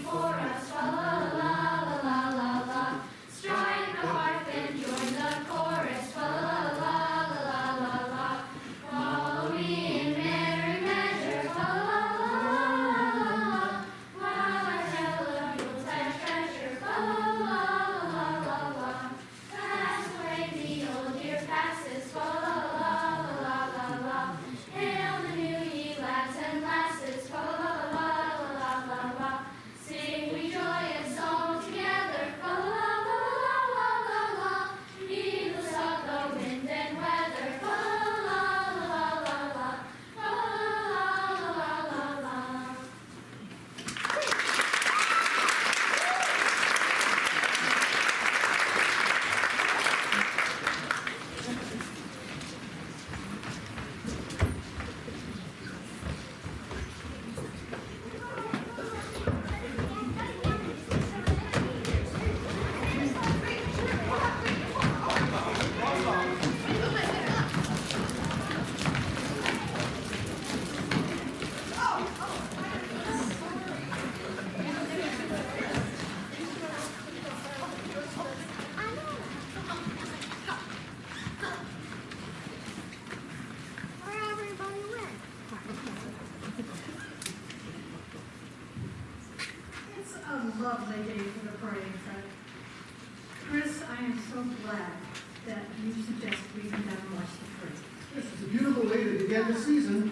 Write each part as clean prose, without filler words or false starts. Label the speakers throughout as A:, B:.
A: before us. La la la la la la la. Strike the harp and join the chorus. La la la la la la la. Follow me in merry measure. La la la la la la. While I tell of Yuletide treasure. La la la la la la. Fast away the old year passes. La la la la la la. Hail the new ye lads and lasses. La la la la la la. Sing we joyous all together. La la la la la. Heedless of the wind and weather. La la la la la. La la la la.
B: Where everybody went?
C: It's a lovely day for the parade, Fred. Chris, I am so glad that you suggested we come down and watch the parade.
D: Yes, it's a beautiful way to begin the season.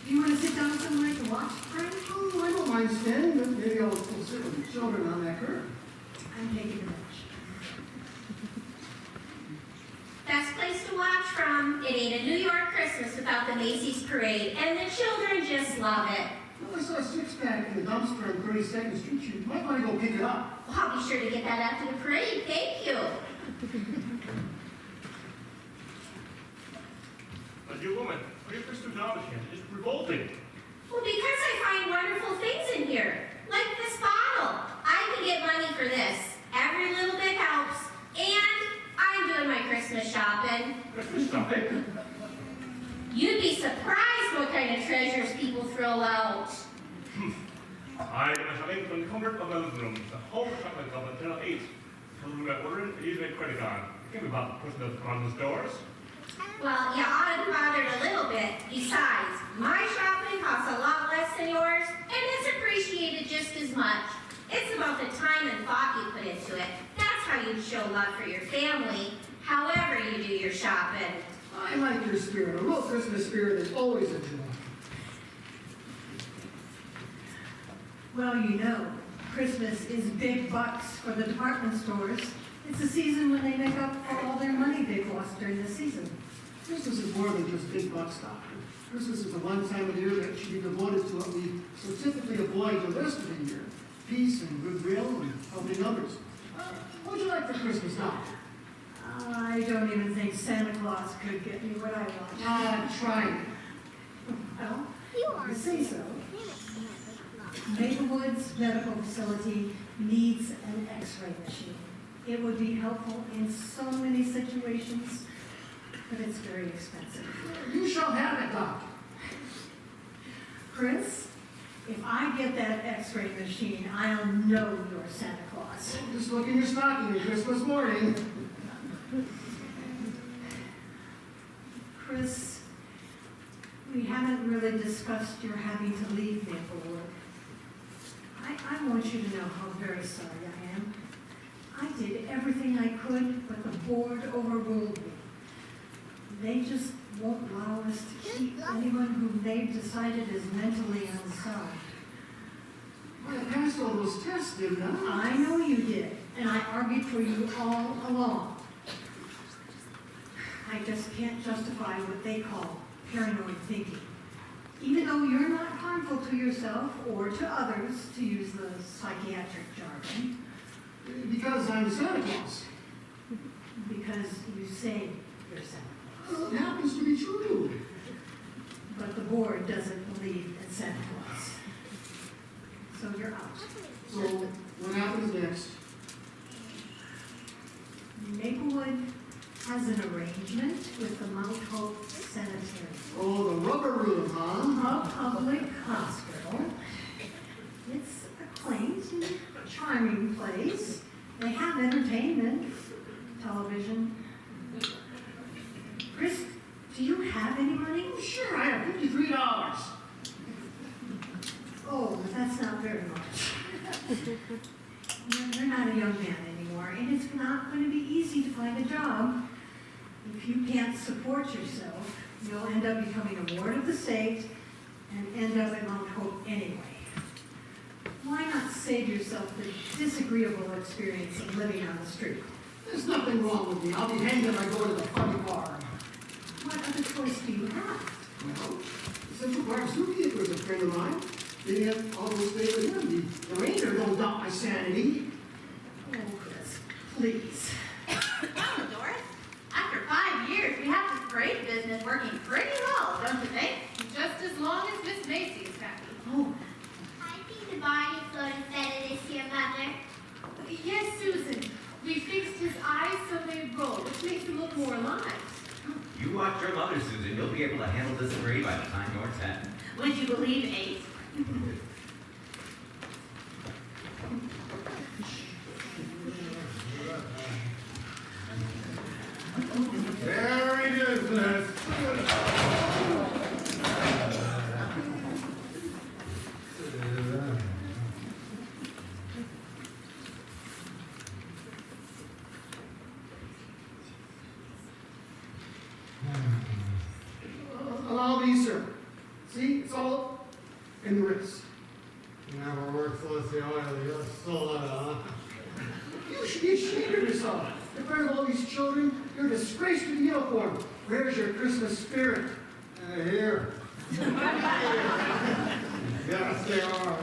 C: Do you want to sit down somewhere to watch the parade?
D: Oh, I don't mind standing, but maybe I'll sit with the children on that curve.
C: I'm taking the bench.
E: Best place to watch from. It ain't a New York Christmas without the Macy's parade, and the children just love it.
D: Well, I saw a six-pack in the dumpster on 32nd Street. You might want to go pick it up.
E: Well, I'll be sure to get that after the parade. Thank you.
F: A new woman, what are your first acknowledgement? It's revolting.
E: Well, because I find wonderful things in here, like this bottle. I could get money for this. Every little bit helps, and I'm doing my Christmas shopping.
F: Christmas shopping?
E: You'd be surprised what kind of treasures people throw out.
F: I do my shopping from the comfort of my living room. The home shopping club until 8. Children who order it, I use my credit card. You can't be about pushing those come on the doors.
E: Well, you ought to be bothered a little bit. Besides, my shopping costs a lot less than yours, and it's appreciated just as much. It's about the time and thought you put into it. That's how you show love for your family, however you do your shopping.
D: I like your spirit. A real Christmas spirit is always a joy.
C: Well, you know, Christmas is big bucks for the department stores. It's a season when they make up for all their money they've lost during the season.
D: Christmas is more than just big bucks, Doctor. Christmas is the one time of year that should be devoted to what we so typically avoid the rest of the year. Peace and goodwill and helping others. What would you like for Christmas, Doctor?
C: I don't even think Santa Claus could get me what I want.
D: Try it.
C: Well,
B: You
C: I
B: are.
C: say so. Maplewoods Medical Facility needs an X-ray machine. It would be helpful in so many situations, but it's very expensive.
D: You shall have it, Doctor.
C: Chris, if I get that X-ray machine, I'll know you're Santa Claus.
D: Just look in your stocking on Christmas morning.
C: Chris, we haven't really discussed your having to leave Maplewood. I want you to know how very sorry I am. I did everything I could, but the board overruled me. They just won't allow us to keep anyone who they've decided is mentally unsound.
D: Well, I passed all those tests, didn't I?
C: I know you did, and I argued for you all along. I just can't justify what they call paranoid thinking. Even though you're not harmful to yourself or to others, to use the psychiatric jargon,
D: Because I'm Santa Claus.
C: because you say you're Santa Claus.
D: Well, it happens to be true.
C: But the board doesn't believe in Santa Claus. So you're out.
D: So, what happens next?
C: Maplewood has an arrangement with the Mount Hope Sanitarium,
D: Oh, the rubber room, huh?
C: a public hospital. It's a quaint and charming place. They have entertainment, television. Chris, do you have any money?
D: Sure, I have $53.
C: Oh, but that's not very much. You're not a young man anymore, and it's not going to be easy to find a job. If you can't support yourself, you'll end up becoming a ward of the state and end up at Mount Hope anyway. Why not save yourself the disagreeable experience of living on the street?
D: There's nothing wrong with me. I'll be hanged if I go to the funny bar.
C: What other choice do you have?
D: Well, the Central Park zookeeper is a friend of mine. They have all those stay with him. The ranger don't doubt my sanity.
C: Oh, Chris, please.
E: Well, Doris, after 5 years, we have this great business working pretty well, don't you think?
A: Just as long as Miss Macy is happy.
C: Oh,
B: I think the barney float is better this year, Mother.
A: Yes, Susan. We fixed his eyes so they roll, which makes him look more alive.
G: You watch your mother, Susan. You'll be able to handle this parade by the time you're 10.
E: Would you believe, Ace?
F: Very good, Miss.
D: Allow me, sir. See, it's all in the wrist.
H: Never worked with the oil, you're still huh?
D: You should be ashamed of yourself. In front of all these children, you're a disgrace to the uniform. Where's your Christmas spirit?
H: Here. Yes, they are.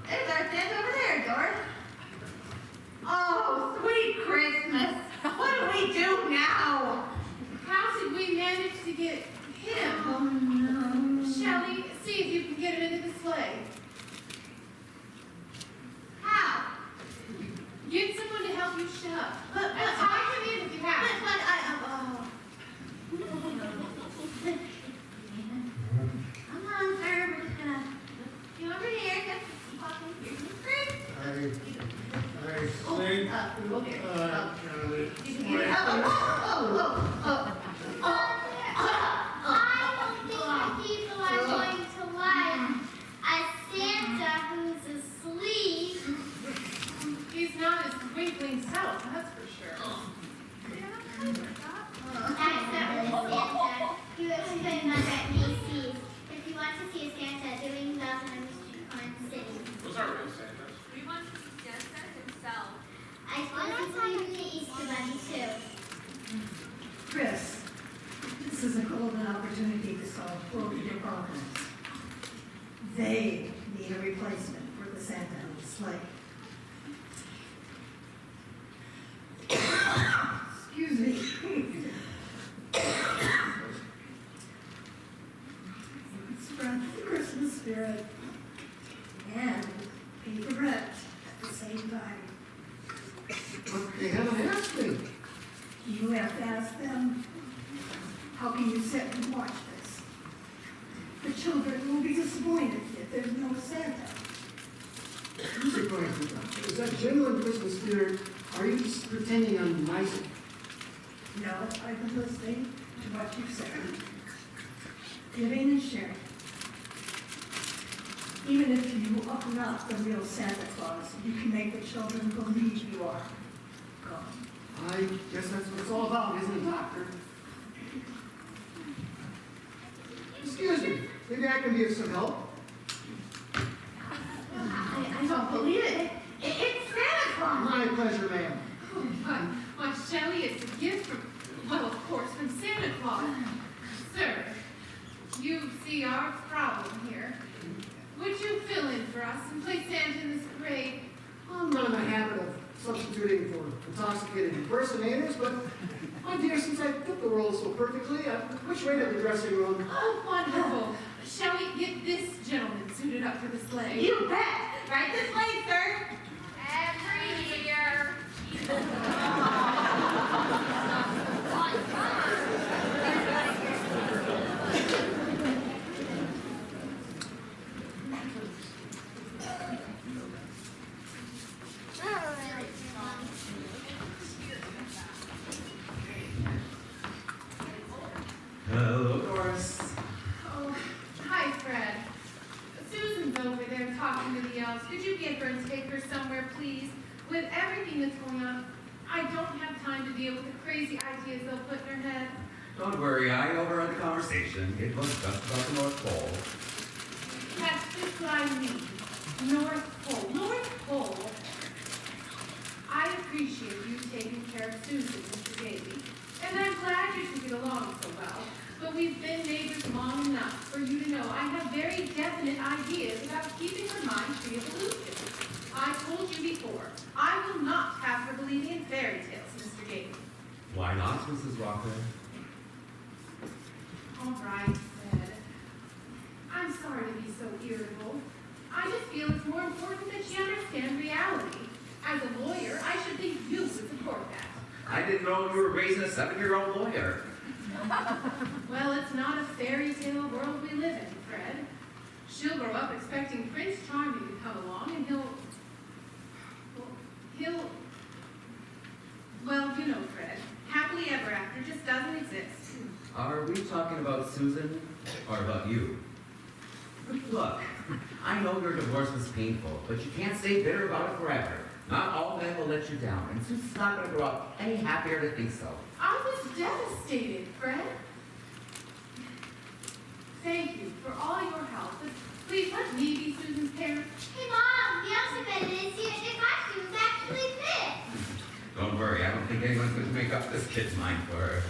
E: There's our tent over there, Doris. Oh, sweet Christmas. What do we do now?
A: How did we manage to get him?
C: oh no.
A: Shelley, see if you can get him into the sleigh.
E: How?
A: Get someone to help you shove.
E: But,
A: And tie him in if you have to.
E: Come on, sir. We're just gonna get over here. Just pop in here. Chris.
H: I
E: Oh,
H: think,
E: we'll get
H: Charlie.
E: You can get it.
B: I don't think the people are going to like a Santa who's asleep.
A: He's not his twinkling self, that's for sure.
B: That's not really Santa. You explained that at Macy's. If you want to see a Santa doing nothing on the city.
F: Those aren't real Santas.
I: We want to see Santa himself.
B: I suppose he's the Easter Bunny too.
C: Chris, this is a golden opportunity to solve both your problems. They need a replacement for the Santa on the sleigh. Excuse me. Spread the Christmas spirit and pay the rent at the same time.
D: But they haven't asked me.
C: You have to ask them. How can you sit and watch this? The children will be disappointed if there's no Santa.
D: Who's surprised with that? Is that genuine Christmas spirit? Are you just pretending I'm nice?
C: No, I've been listening to what you've said. Giving and sharing. Even if you are not the real Santa Claus, you can make the children believe you are. God.
D: I guess that's what it's all about, isn't it, Doctor? Excuse me. Maybe I can be of some help.
E: I don't believe it. It's Santa Claus.
D: My pleasure, ma'am.
A: Oh, why, Shelley, it's a gift from, well, of course, from Santa Claus. Sir, you see our problem here. Would you fill in for us and play Santa in this parade?
D: I'm not in the habit of substituting for intoxicated impersonators, but my dear, since I fit the role so perfectly, which way to the dressing room?
A: Oh, wonderful. Shall we get this gentleman suited up for the sleigh?
E: You bet. Right this way, sir.
I: Every year.
J: house. Could you get her and take her somewhere, please? With everything that's going on, I don't have time to deal with the crazy ideas they'll put in her head.
G: Don't worry, I overheard the conversation. It was just about the North Pole.
J: That's just what I mean. North Pole. North Pole. I appreciate you taking care of Susan, Mr. Davy, and I'm glad you two get along so well. But we've been neighbors long enough for you to know I have very definite ideas about keeping her mind free of illusions. I told you before, I will not have her believing in fairy tales, Mr. Davy.
G: Why not, Mrs. Walker?
J: All right, Fred. I'm sorry to be so irritable. I just feel it's more important that she understand reality. As a lawyer, I should think you would support that.
G: I didn't know you were raising a 7-year-old lawyer.
J: Well, it's not a fairy tale world we live in, Fred. She'll grow up expecting Prince Charming to come along, and well, you know, Fred, happily ever after just doesn't exist.
G: Are we talking about Susan or about you? Look, I know your divorce was painful, but you can't stay bitter about it forever. Not all men will let you down, and Susan's not going to grow up any happier to think so.
J: I was devastated, Fred. Thank you for all your help, but please let me be Susan's parent.
B: Hey, Mom, the outfit is here. The costumes actually fit.
G: Don't worry, I don't think anyone's going to make up this kid's mind for her.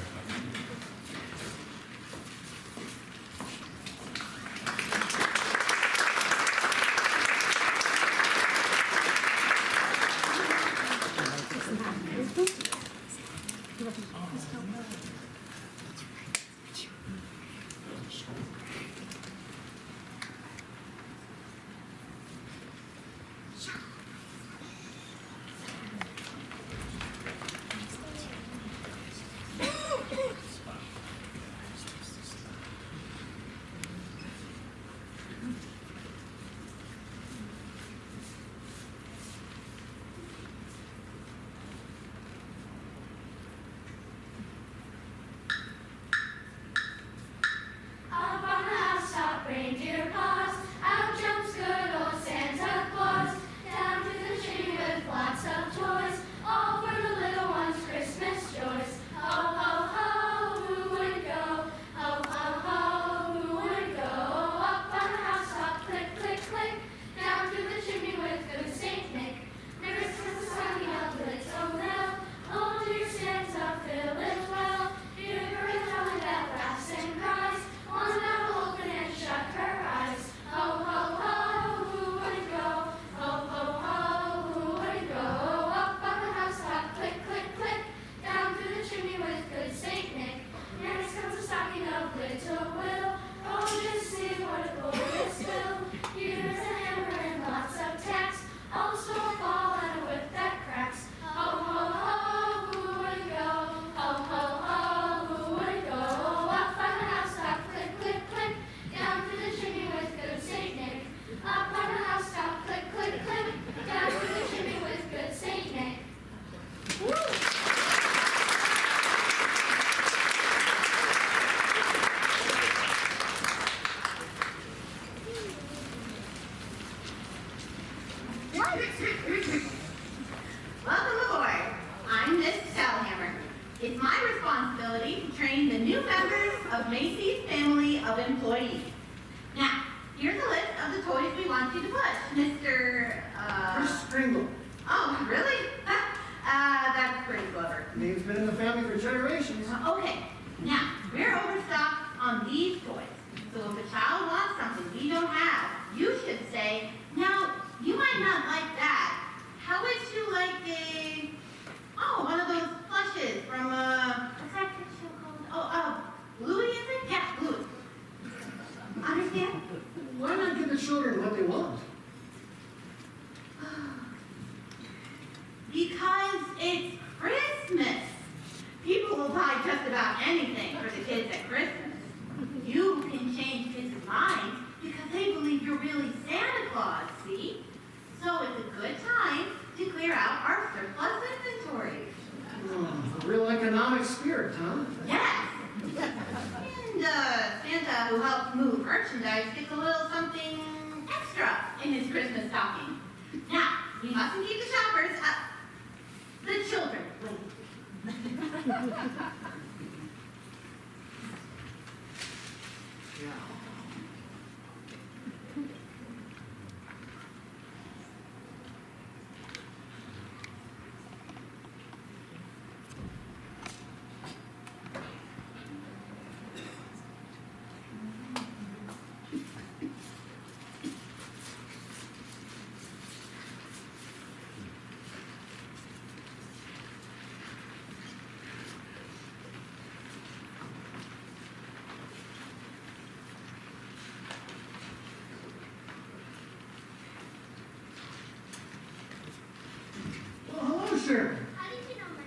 A: Up on the housetop, reindeer paws. Out jumps good old Santa Claus. Down to the chimney with lots of toys. All for the little ones' Christmas joys. Ho, ho, ho, who would go? Ho, ho, ho, who would go? Up on the housetop, click, click, click. Down to the chimney with good Saint Nick. Christmas is coming up, little Nell. Oh, dear Santa, fill it well. Hear her telling that laughs and cries. One that will open and shut her eyes. Ho, ho, ho, who would go? Ho, ho, ho, who would go? Up on the housetop, click, click, click. Down through the chimney with good Saint Nick. Next comes a stocking of little Will. Oh, just see what a glorious fill. Here's a hammer and lots of tacks. Also a ball and a whip that cracks. Ho, ho, ho, who would go? Ho, ho, ho, who would go? Up on the housetop, click, click, click. Down through the chimney with good Saint Nick. Up on the housetop, click, click, click. Down through the chimney with good Saint Nick.
E: Welcome aboard. I'm Miss Shellhammer. It's my responsibility to train the new members of Macy's family of employees. Now, here's a list of the toys we want you to push, Mr.
D: Chris Kringle.
E: Oh, really? That's pretty clever.
D: Name's been in the family for generations.
E: Okay, now, we're overstocked on these toys. So if a child wants something we don't have, you should say, now, you might not like that. How would you like one of those plushes from, what's that kid show called? Bluey, is it? Yeah, Bluey. Understand?
D: Why not give the children what they want?
E: Because it's Christmas. People will buy just about anything for the kids at Christmas. You can change kids' minds because they believe you're really Santa Claus, see? So it's a good time to clear out our surplus inventory.
D: A real economic spirit, huh?
E: Yes. And Santa, who helps move merchandise, gets a little something extra in his Christmas stocking. We mustn't keep the shoppers up. The children wait.
D: Well, hello, Sharon.
B: How did you know my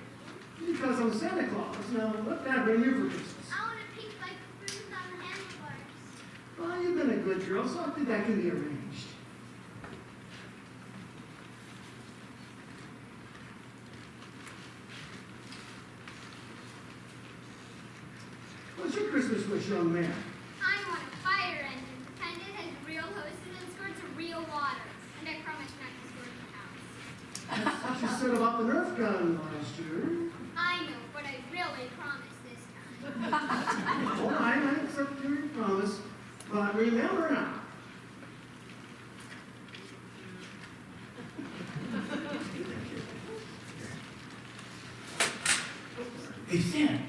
B: name?
D: Because I'm Santa Claus. Now, what can I bring you for Christmas?
B: I want a pink like fruit on the handlebars.
D: Well, you've been a good girl, so I think that can be arranged. What's your Christmas wish, young man?
B: I want a fire engine. Pretend it has real hoses and squirts real water. And I promise not to squirt the house.
D: That's what you said about the Nerf gun last year.
B: I know, but I really promise this time.
D: All right, I accept your promise. But remember now,
K: Hey, Sam,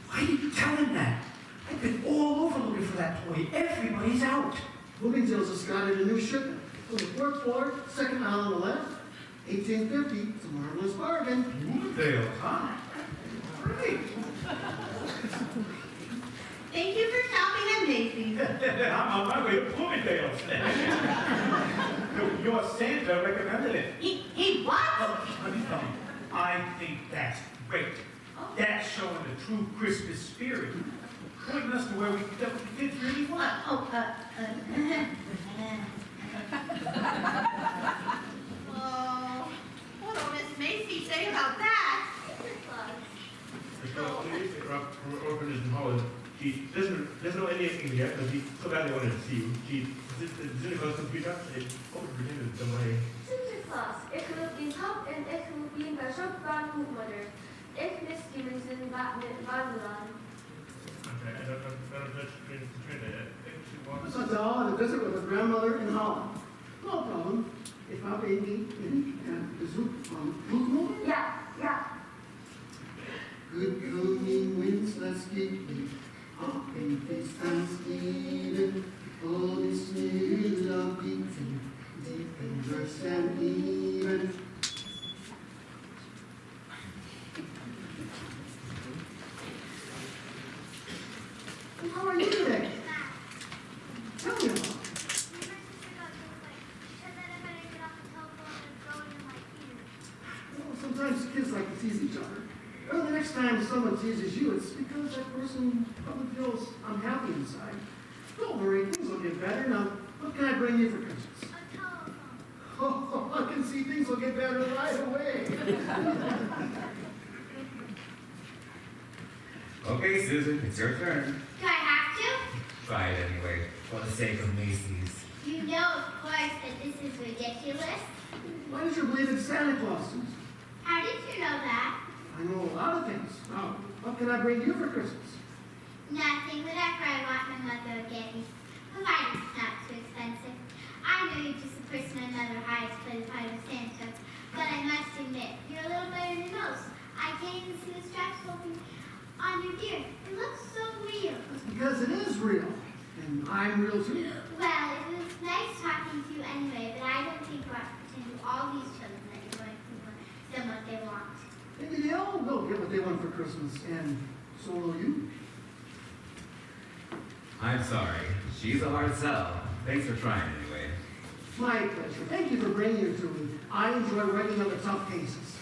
K: why didn't you tell him that? I've been all over looking for that toy. Everybody's out.
D: Bloomingdale's just got in a new shipment. On the fourth floor, second aisle on the left, $18.50. It's a marvelous bargain.
K: Bloomingdale's, huh? Great.
E: Thank you for shopping at Macy's.
K: I'm on my way to Bloomingdale's. Your Santa recommended it.
E: He what?
K: Oh, let me tell you, I think that's great. That's showing the true Christmas spirit. Pointing us to where we get what the kids really want.
E: Oh, what will Miss Macy say about that?
F: Michelle, please interrupt from orphanage in Holland. She doesn't know any English yet, but she so badly wanted to see you. Santa Claus comes to speak up. They hope to pretend in some way.
A: Sinterklaas, ik wil die hap en ik wil die bij zo'n baarmoeder. Ik mis die mensen in Wonderland.
F: Okay, I don't translate it. I think she wants.
D: So it's all a visit with her grandmother in Holland. No problem. Ik wou even een bezoek van Bloemel.
A: Ja.
D: Good coming Wednesday, happy face Thanksgiving, all this new love beating, deep and dressed and even. How are you today? Tell me about it. Well, sometimes kids like to tease each other. Well, the next time someone teases you, it's because that person probably feels unhappy inside. Don't worry, things will get better. Now, what can I bring you for Christmas? Oh, I can see things will get better right away.
G: Okay, Susan, it's your turn.
B: Do I have to?
G: Try it anyway, for the sake of Macy's.
B: You know, of course, that this is ridiculous.
D: Why don't you believe in Santa Claus, Susan?
B: How did you know that?
D: I know a lot of things. Now, what can I bring you for Christmas?
B: Nothing, whatever I want my mother will get me. Provided it's not too expensive. I know you're just a person my mother hires to play the part of Santa, but I must admit, you're a little better than most. I can't even see the straps open on your beard. It looks so real.
D: That's because it is real. And I'm real too.
B: Well, it was nice talking to you anyway, but I don't think you ought to pretend to all these children that you're going to give them what they want.
D: Maybe they all will get what they want for Christmas, and so will you.
G: I'm sorry. She's a hard sell. Thanks for trying anyway.
D: My pleasure. Thank you for bringing it to me. I enjoy writing on the tough cases.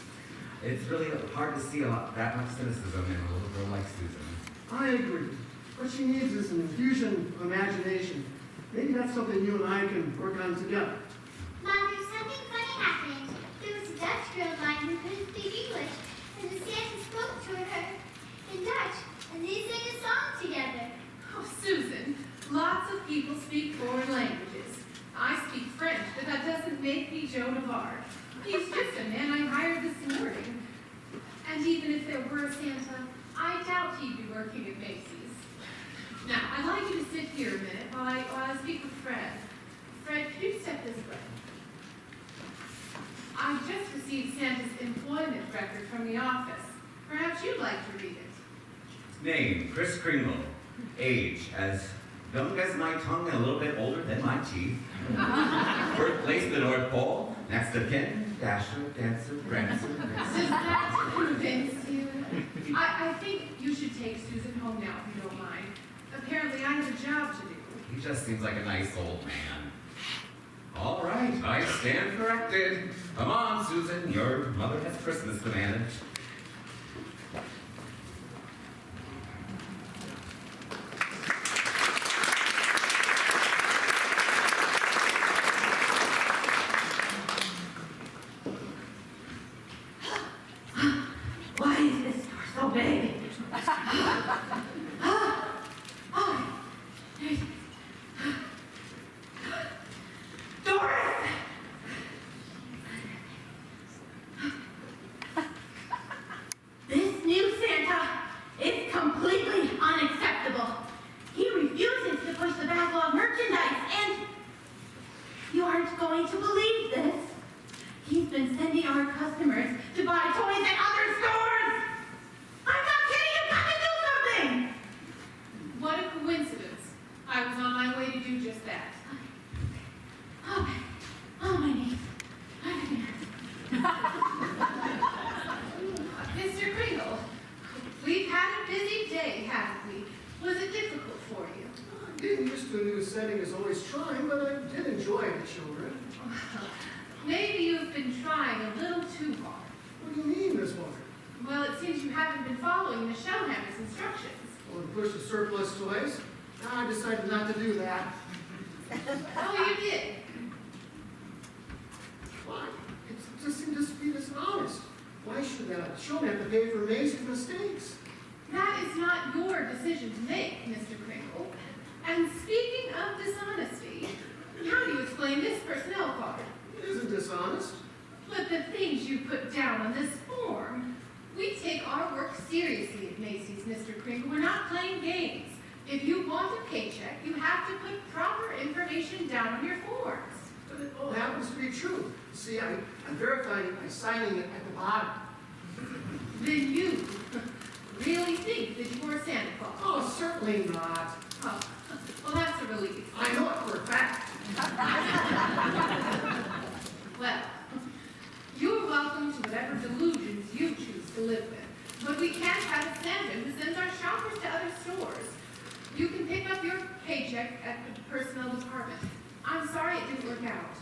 G: It's really hard to see that much cynicism in a little girl like Susan.
D: I agree. What she needs is an infusion of imagination. Maybe that's something you and I can work on together.
B: Mom, there's something funny happened. There was a Dutch girl of mine who couldn't speak English, and the Santa spoke to her in Dutch, and they sang a song together.
J: Oh, Susan, lots of people speak foreign languages. I speak French, but that doesn't make me Joan of Arc. He's just a man I hired this morning. And even if there were a Santa, I doubt he'd be working at Macy's. Now, I'd like you to sit here a minute while I speak with Fred. Fred, could you step this way? I just received Santa's employment record from the office. Perhaps you'd like to read it.
G: Name, Kris Kringle. Age, as young as my tongue and a little bit older than my teeth. Birthplace, the North Pole. Next of kin, Dasher, Dancer, Prancer,
J: Does that convince you? I think you should take Susan home now, if you don't mind. Apparently, I have a job to do.
G: He just seems like a nice old man. All right, I stand corrected. Come on, Susan, your mother has Christmas to manage.
E: Why is this door so big? Doris! This new Santa is completely unacceptable. He refuses to push the backlog merchandise, and you aren't going to believe this. He's been sending our customers to buy toys at other stores. I'm not kidding, you've got to do something.
J: What a coincidence. I was on my way to do just that.
E: Oh, my knees.
J: Mr. Kringle, we've had a busy day, haven't we? Was it difficult for you?
D: Getting used to a new setting is always trying, but I did enjoy the children.
J: Maybe you've been trying a little too hard.
D: What do you mean, Miss Walker?
J: Well, it seems you haven't been following the showhammer's instructions.
D: Well, to push the surplus toys? I decided not to do that.
J: Oh, you did?
D: Why? It just seemed to be dishonest. Why should that showman have to pay for Macy's mistakes?
J: That is not your decision to make, Mr. Kringle. And speaking of dishonesty, how do you explain this personnel card?
D: It isn't dishonest.
J: But the things you put down on this form, we take our work seriously at Macy's, Mr. Kringle. We're not playing games. If you want a paycheck, you have to put proper information down on your forms.
D: But it all happens to be true. See, I'm verifying by signing it at the bottom.
J: Then you really think that you're Santa Claus?
D: Oh, certainly not.
J: Oh, well, that's a relief.
D: I know it for a fact.
J: Well, you're welcome to whatever delusions you choose to live with. But we can't have a Santa who sends our shoppers to other stores. You can pick up your paycheck at the personnel department. I'm sorry it didn't work out.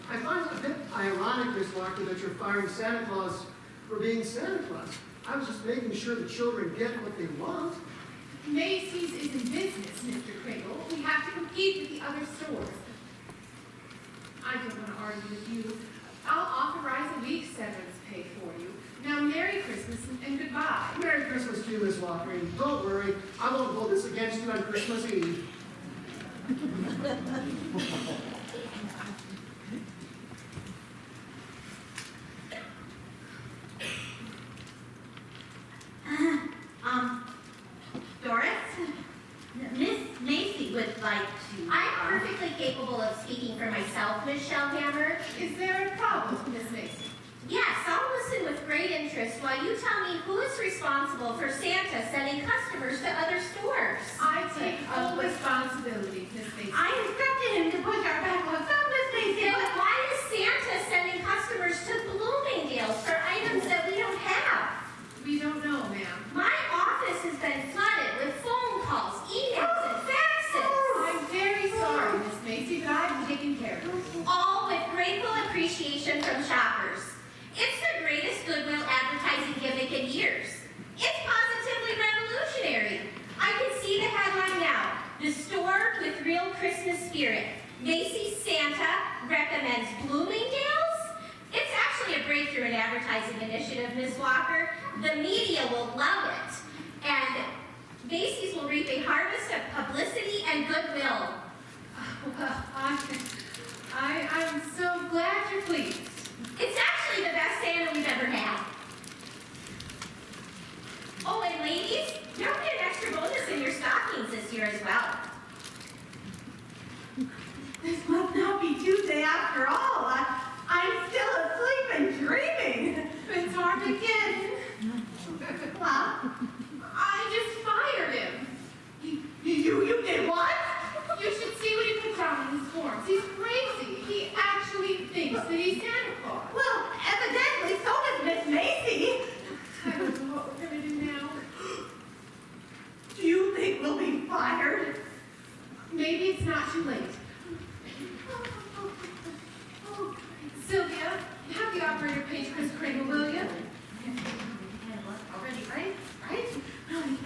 D: I find it a bit ironic, Miss Walker, that you're firing Santa Claus for being Santa Claus. I was just making sure the children get what they want.
J: Macy's is in business, Mr. Kringle. We have to compete with the other stores. I don't want to argue with you. I'll authorize a week's severance pay for you. Now, Merry Christmas and goodbye.
D: Merry Christmas to you, Miss Walker, and don't worry, I won't hold this against you on Christmas Eve.
E: Doris? Miss Macy would like to... I'm perfectly capable of speaking for myself, Miss Shellhammer.
J: Is there a problem, Miss Macy?
E: Yes, I'll listen with great interest while you tell me who is responsible for Santa sending customers to other stores.
J: I take full responsibility, Miss Macy.
E: I instructed him to push our backlogs up, Miss Macy. Then why is Santa sending customers to Bloomingdale's for items that we don't have?
J: We don't know, ma'am.
E: My office has been flooded with phone calls, emails, and faxes.
J: I'm very sorry, Miss Macy, but I've taken care of it.
E: All with grateful appreciation from shoppers. It's the greatest goodwill advertising gimmick in years. It's positively revolutionary. I can see the headline now. The store with real Christmas spirit. Macy's Santa recommends Bloomingdale's? It's actually a breakthrough in advertising initiative, Ms. Walker. The media will love it. And Macy's will reap a harvest of publicity and goodwill.
J: Well, I'm so glad you're pleased.
E: It's
J: after all, I'm still asleep and dreaming. It's Armageddon. Well, I just fired him. You did what? You should see what he puts out in his forms. He's crazy. He actually thinks that he's Santa Claus. Well, evidently, so does Miss Macy. I don't know what we're gonna do now. Do you think we'll be fired? Maybe it's not too late. Sylvia, have the operator page Chris Kringle, will you? Already, right? Right?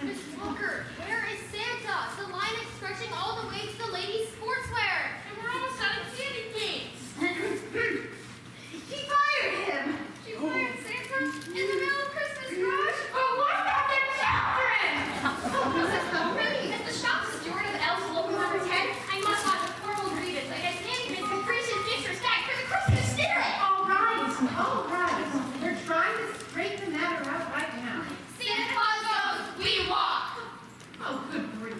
A: Miss Walker, where is Santa? The line is stretching all the way to the ladies' sportswear. And we're almost out of candy canes.
J: He fired him.
A: She fired Santa in the middle of Christmas rush.
J: But what about the children?
A: Really, as the shop steward of Elf's local number 10, I must lodge a formal grievance against management's capricious disrespect for the Christmas spirit.
J: All right. We're trying to straighten the matter out right now.
A: Santa Claus goes, we walk.
J: Oh, good grief.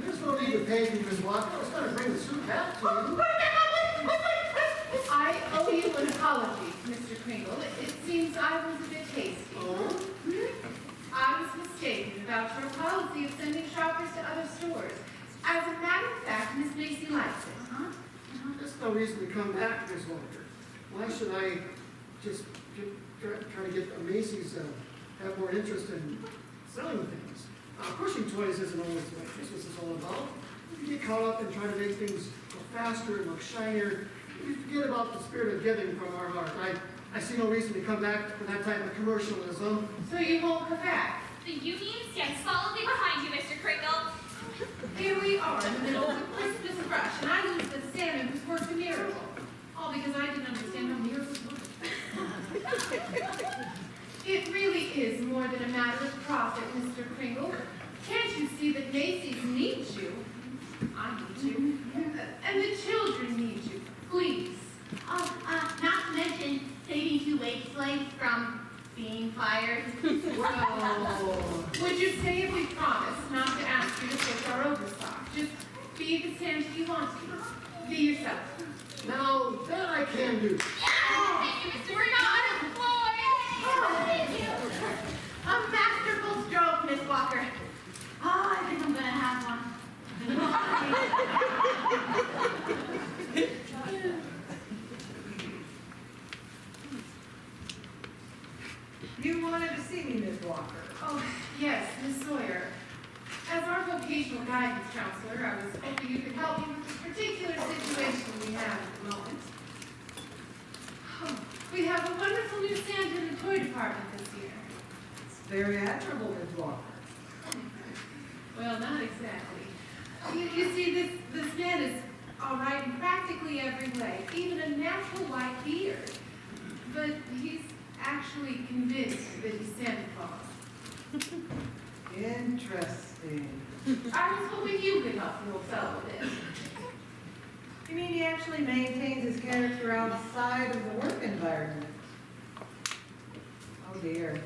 D: There's no need to pay me, Ms. Walker. I was going to bring the soup back to you.
J: I owe you an apology, Mr. Kringle. It seems I was a bit hasty.
D: Oh?
J: I was mistaken about your policy of sending shoppers to other stores. As a matter of fact, Miss Macy likes it.
D: There's no reason to come back, Ms. Walker. Why should I just try to get Macy's have more interest in selling things? Pushing toys isn't always what Christmas is all about. If you get caught up in trying to make things go faster and look shinier, you forget about the spirit of giving from our heart. I see no reason to come back for that type of commercialism.
J: So you won't come back.
A: The Union stands solidly behind you, Mr. Kringle.
J: Here we are in the middle of the Christmas rush, and I lose the salmon who's worked a miracle. All because I didn't understand how miracles work. It really is more than a matter of profit, Mr. Kringle. Can't you see that Macy's needs you? I need you. And the children need you. Please.
B: Not to mention saving 2 wage slaves from being fired.
J: Whoa. Would you say if we promise not to ask you to fix our overstock? Just be the Santa you want to be. Be yourself.
D: Now, that I can do.
A: Thank you, Mr. We're not unemployed.
B: A masterful stroke, Miss Walker. Oh, I think I'm gonna have one.
C: You wanted to see me, Miss Walker.
J: Oh, yes, Miss Sawyer. As our vocational guidance counselor, I was hoping you could help me with this particular situation we have at the moment. Oh, we have a wonderful new Santa in the toy department this year.
C: It's very admirable, Miss Walker.
J: Well, not exactly. You see, this man is all right in practically every way, even a natural white beard. But he's actually convinced that he's Santa Claus.
C: Interesting.
J: I was hoping you could help the old fellow with this.
C: You mean he actually maintains his character outside of the work environment? Oh dear.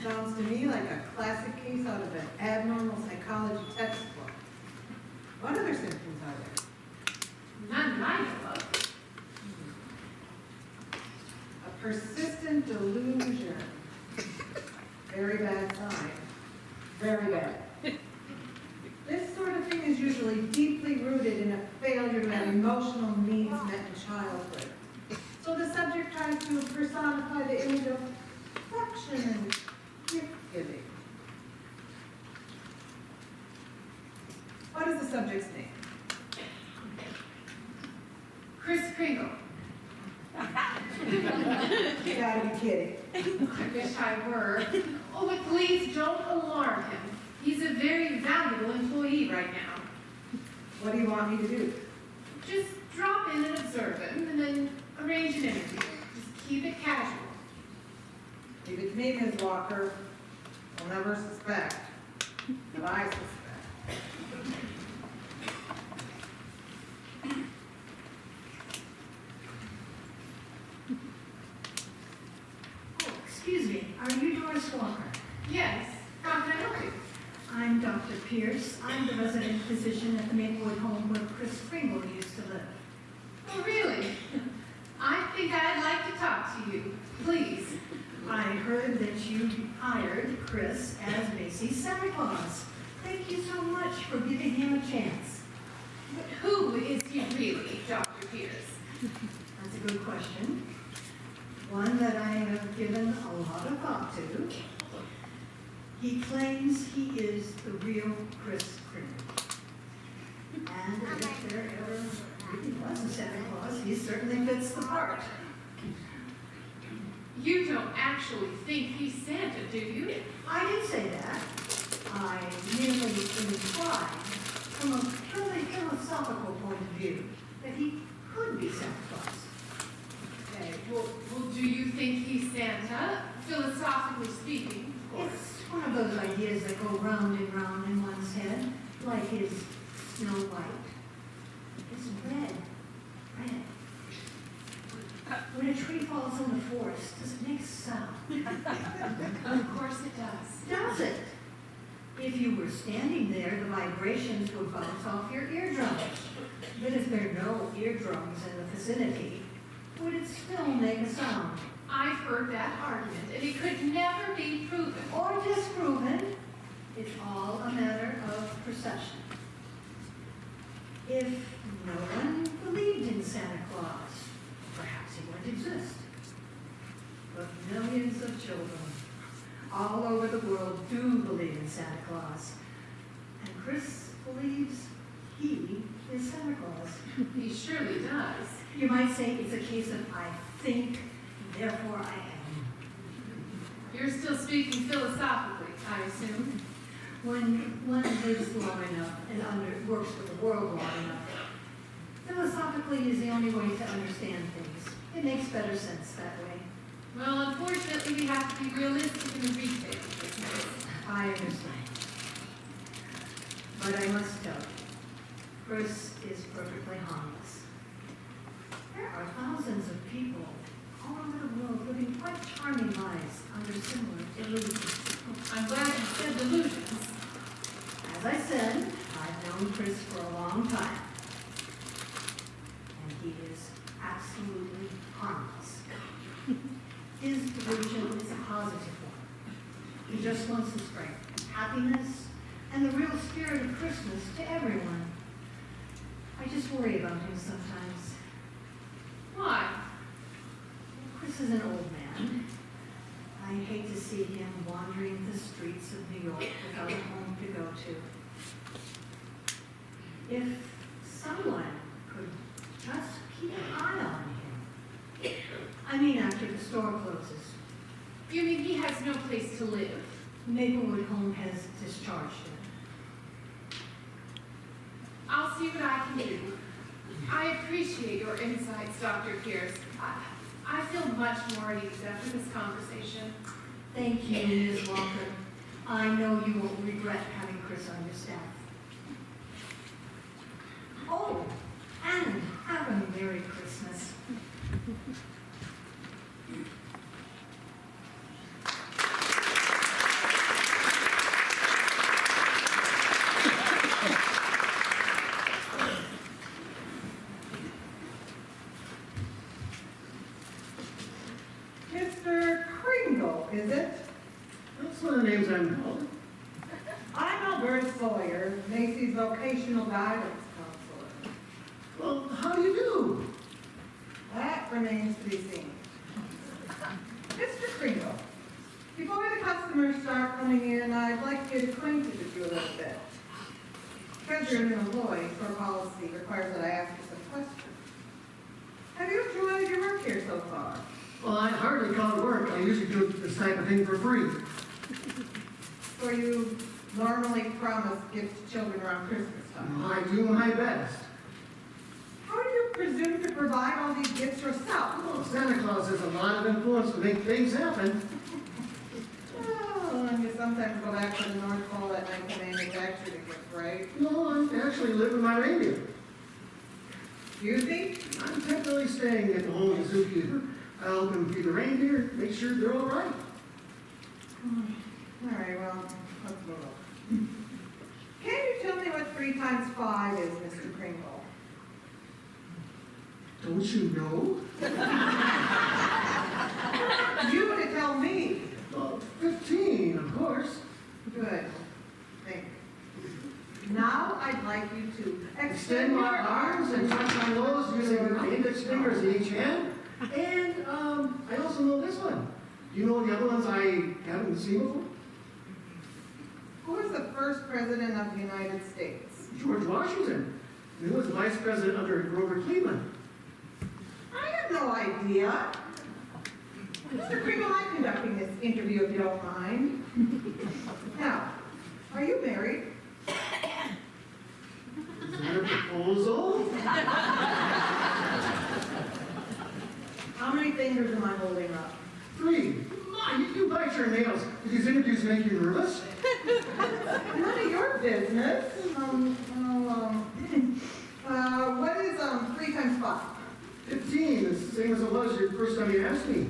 C: Sounds to me like a classic case out of an abnormal psychology textbook. What other symptoms are there?
J: None that I know of.
C: A persistent delusion. Very bad sign. Very bad. This sort of thing is usually deeply rooted in a failure to have emotional needs met in childhood. So the subject tries to personify the image of affection and gift giving. What is the subject's name?
J: Chris Kringle.
C: You gotta be kidding.
J: I wish I were. Oh, but please don't alarm him. He's a very valuable employee right now.
C: What do you want me to do?
J: Just drop in and observe him, and then arrange an interview. Just keep it casual.
C: Leave it to me, Ms. Walker. I'll never suspect. But I suspect.
L: Oh, excuse me, are you Doris Walker?
J: Yes. How can I help you?
C: Dr. Pierce. I'm the resident physician at the Maplewood home where Chris Kringle used to live.
J: Oh, really? I think I'd like to talk to you. Please.
C: I heard that you hired Chris as Macy's Santa Claus. Thank you so much for giving him a chance.
J: But who is he really, Dr. Pierce?
C: That's a good question. One that I have given a lot of thought to. He claims he is the real Chris Kringle. And if there ever really was a Santa Claus, he certainly fits the part.
J: You don't actually think he's Santa, do you?
C: I didn't say that. I merely implied, from a purely philosophical point of view, that he could be Santa Claus.
J: Okay, well, do you think he's Santa, philosophically speaking, of course?
C: It's one of those ideas that go round and round in one's head, like his Snow White. It's red. Red. When a tree falls in the forest, does it make a sound?
J: Of course it does.
C: Does it? If you were standing there, the vibrations would bounce off your eardrums. But if there are no eardrums in the vicinity, would it still make a sound?
J: I've heard that argument, and it could never be proven.
C: Or disproven? It's all a matter of perception. If no one believed in Santa Claus, perhaps he wouldn't exist. But millions of children all over the world do believe in Santa Claus. And Chris believes he is Santa Claus.
J: He surely does.
C: You might say it's a case of I think, therefore I am.
J: You're still speaking philosophically, I assume.
C: When one lives long enough and works with the world long enough, philosophically is the only way to understand things. It makes better sense that way.
J: Well, unfortunately, we have to be realistic in the retail business.
C: I understand. But I must tell you, Chris is perfectly harmless. There are thousands of people all over the world living quite charming lives under similar illusions.
J: I'm glad you said delusions.
C: As I said, I've known Chris for a long time. And he is absolutely harmless. His delusion is a positive one. He just wants to spread happiness and the real spirit of Christmas to everyone. I just worry about him sometimes.
J: Why?
C: Chris is an old man. I hate to see him wandering the streets of New York without a home to go to. If someone could just keep an eye on him. I mean, after the store closes.
J: You mean he has no place to live?
C: Maplewood Home has discharged him.
J: I'll see what I can do. I appreciate your insights, Dr. Pierce. I feel much more at ease after this conversation.
C: Thank you, Ms. Walker. I know you won't regret having Chris on your staff. Oh, and have a Merry Christmas.
L: Mr. Kringle, is it?
D: That's one of the names I'm called.
L: I'm Alberta Sawyer, Macy's Vocational Guidance Counselor.
D: Well, how do you do?
L: That remains to be seen. Mr. Kringle, before the customers start coming in, I'd like to get acquainted with you a little bit. Because you're an employee, store policy requires that I ask you some questions. Have you enjoyed your work here so far?
D: Well, I hardly call it work. I usually do this type of thing for free.
L: So you normally promise gifts to children around Christmas time?
D: I do my best.
L: How do you presume to provide all these gifts yourself?
D: Well, Santa Claus has a lot of influence to make things happen.
L: Oh, and you sometimes go back to the North Pole at night to manufacture the gifts, right?
D: No, I actually live with my reindeer.
L: Excuse me?
D: I'm temporarily staying at the home of the zookeeper. I help him feed the reindeer, make sure they're all right.
L: All right, well, let's move on. 3 times 5 is, Mr. Kringle?
D: Don't you know?
L: You would tell me.
D: 15, of course.
L: Good. Thank you. Now I'd like you to
D: Extend my arms and touch my nose using my index fingers in each hand. And I also know this one. Do you know the other ones I haven't seen before?
L: Who was the first president of the United States?
D: George Washington. He was vice president under Grover Cleveland.
L: I have no idea. Mr. Kringle, I'm conducting this interview if you don't mind. Now, are you married?
D: Is that a proposal?
L: How many fingers am I holding up?
D: 3. You bite your nails. Do these interviews make you nervous?
L: None of your business. What is 3 times 5?
D: 15, the same as it was your first time you asked me.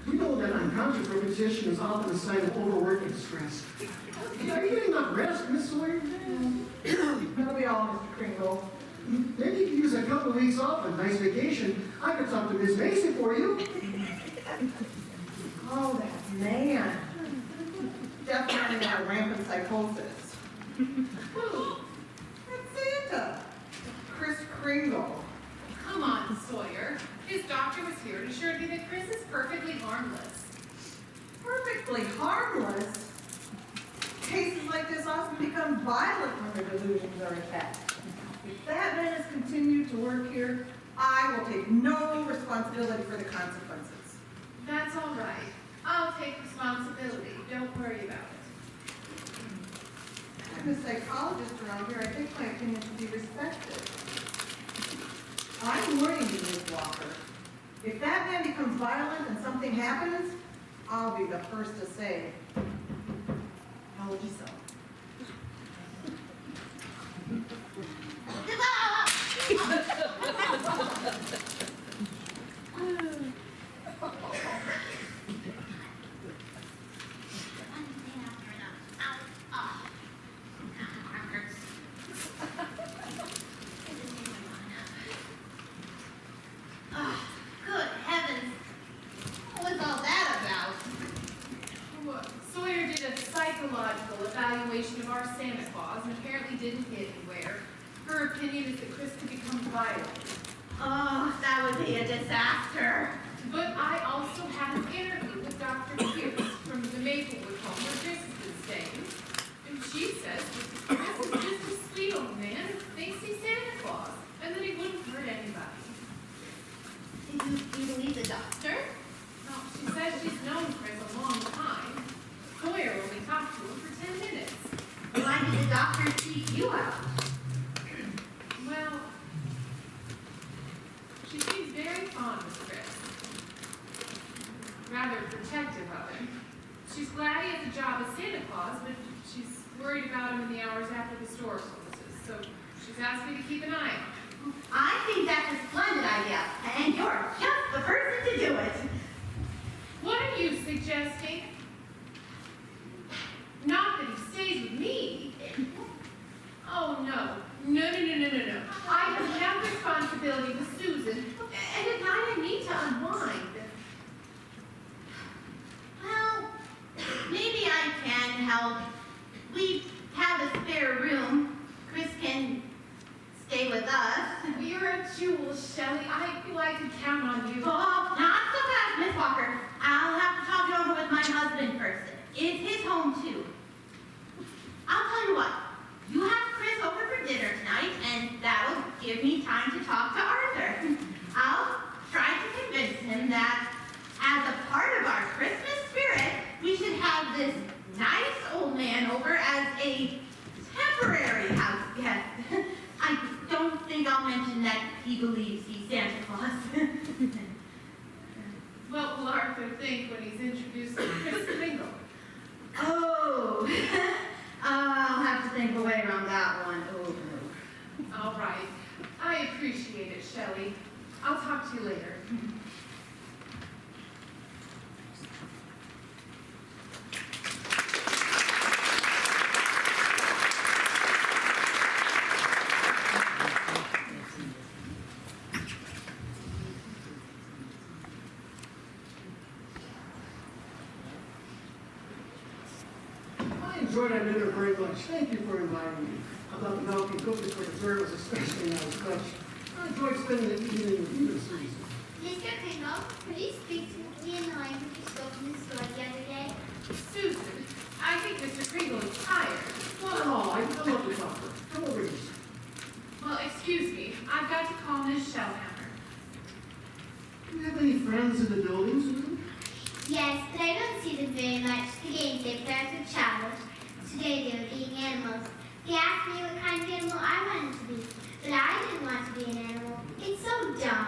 D: You know that unconscious repetition is often a sign of overwork and stress. Are you getting enough rest, Miss Sawyer?
L: That'll be all, Mr. Kringle.
D: Maybe you could use a couple of weeks off, a nice vacation. I could talk to Miss Macy for you.
L: Oh, that man. Definitely got rampant psychosis. That's Santa. Chris Kringle.
J: Come on, Sawyer. His doctor was here and assured me that Chris is perfectly harmless.
L: Perfectly harmless. Cases like this often become violent when their delusions are attacked. If that man has continued to work here, I will take no responsibility for the consequences.
J: That's all right. I'll take responsibility. Don't worry about it.
L: I'm a psychologist around here. I think my opinion should be respected. I'm warning you, Ms. Walker. If that man becomes violent and something happens, I'll be the first to say, told you so.
E: Good heavens. What was all that about?
J: Well, Sawyer did a psychological evaluation of our Santa Claus and apparently didn't hit anywhere. Her opinion is that Chris could become violent.
E: Oh, that would be a disaster.
J: But I also had an interview with Dr. Pierce from the Maplewood home where Chris has been staying. And she says that Chris is just a sweet old man who thinks he's Santa Claus and that he wouldn't hurt anybody.
E: Do you believe the doctor?
J: No, she says she's known Chris a long time. Sawyer only talked to him for 10 minutes.
E: Why did the doctor seek you out?
J: Well, she seems very fond of Chris. Rather protective of him. She's glad he has a job as Santa Claus, but she's worried about him in the hours after the store closes. So she's asked me to keep an eye on him.
E: I think that's a splendid idea, and you're just the person to do it.
J: What are you suggesting? Not that he stays with me. Oh, no. No. I have enough responsibility with Susan, and at night I need to unwind.
E: Well, maybe I can help. We have a spare room. Chris can stay with us.
J: You're a jewel, Shelley. I feel I could count on you.
E: Oh, not so fast, Miss Walker. I'll have to talk it over with my husband first. It's his home, too. I'll tell you what. You have Chris over for dinner tonight, and that'll give me time to talk to Arthur. I'll try to convince him that as a part of our Christmas spirit, we should have this nice old man over as a temporary house guest. I don't think I'll mention that he believes he's Santa Claus.
J: What will Arthur think when he's introduced to Chris Kringle?
E: Oh, I'll have to think away around that one. Oh.
J: All right. I appreciate it, Shelley. I'll talk to you later.
D: enjoyed our dinner very much. Thank you for inviting me. I thought the milk and cookies for dessert was especially nice touch. I enjoyed spending the evening with you, Susan.
B: Mr. Kringle, could you speak to me in the language you spoke in the store the other day?
J: Susan, I think Mr. Kringle is tired.
D: Not at all. I love to talk to her. Come over here.
J: Well, excuse me, I've got to call Miss Shellhammer.
D: Do you have any friends in the building, Susan?
B: Yes, but I don't see them very much. The games they play with childish. Today they were being animals. They asked me what kind of animal I wanted to be, but I didn't want to be an animal. It's so dumb.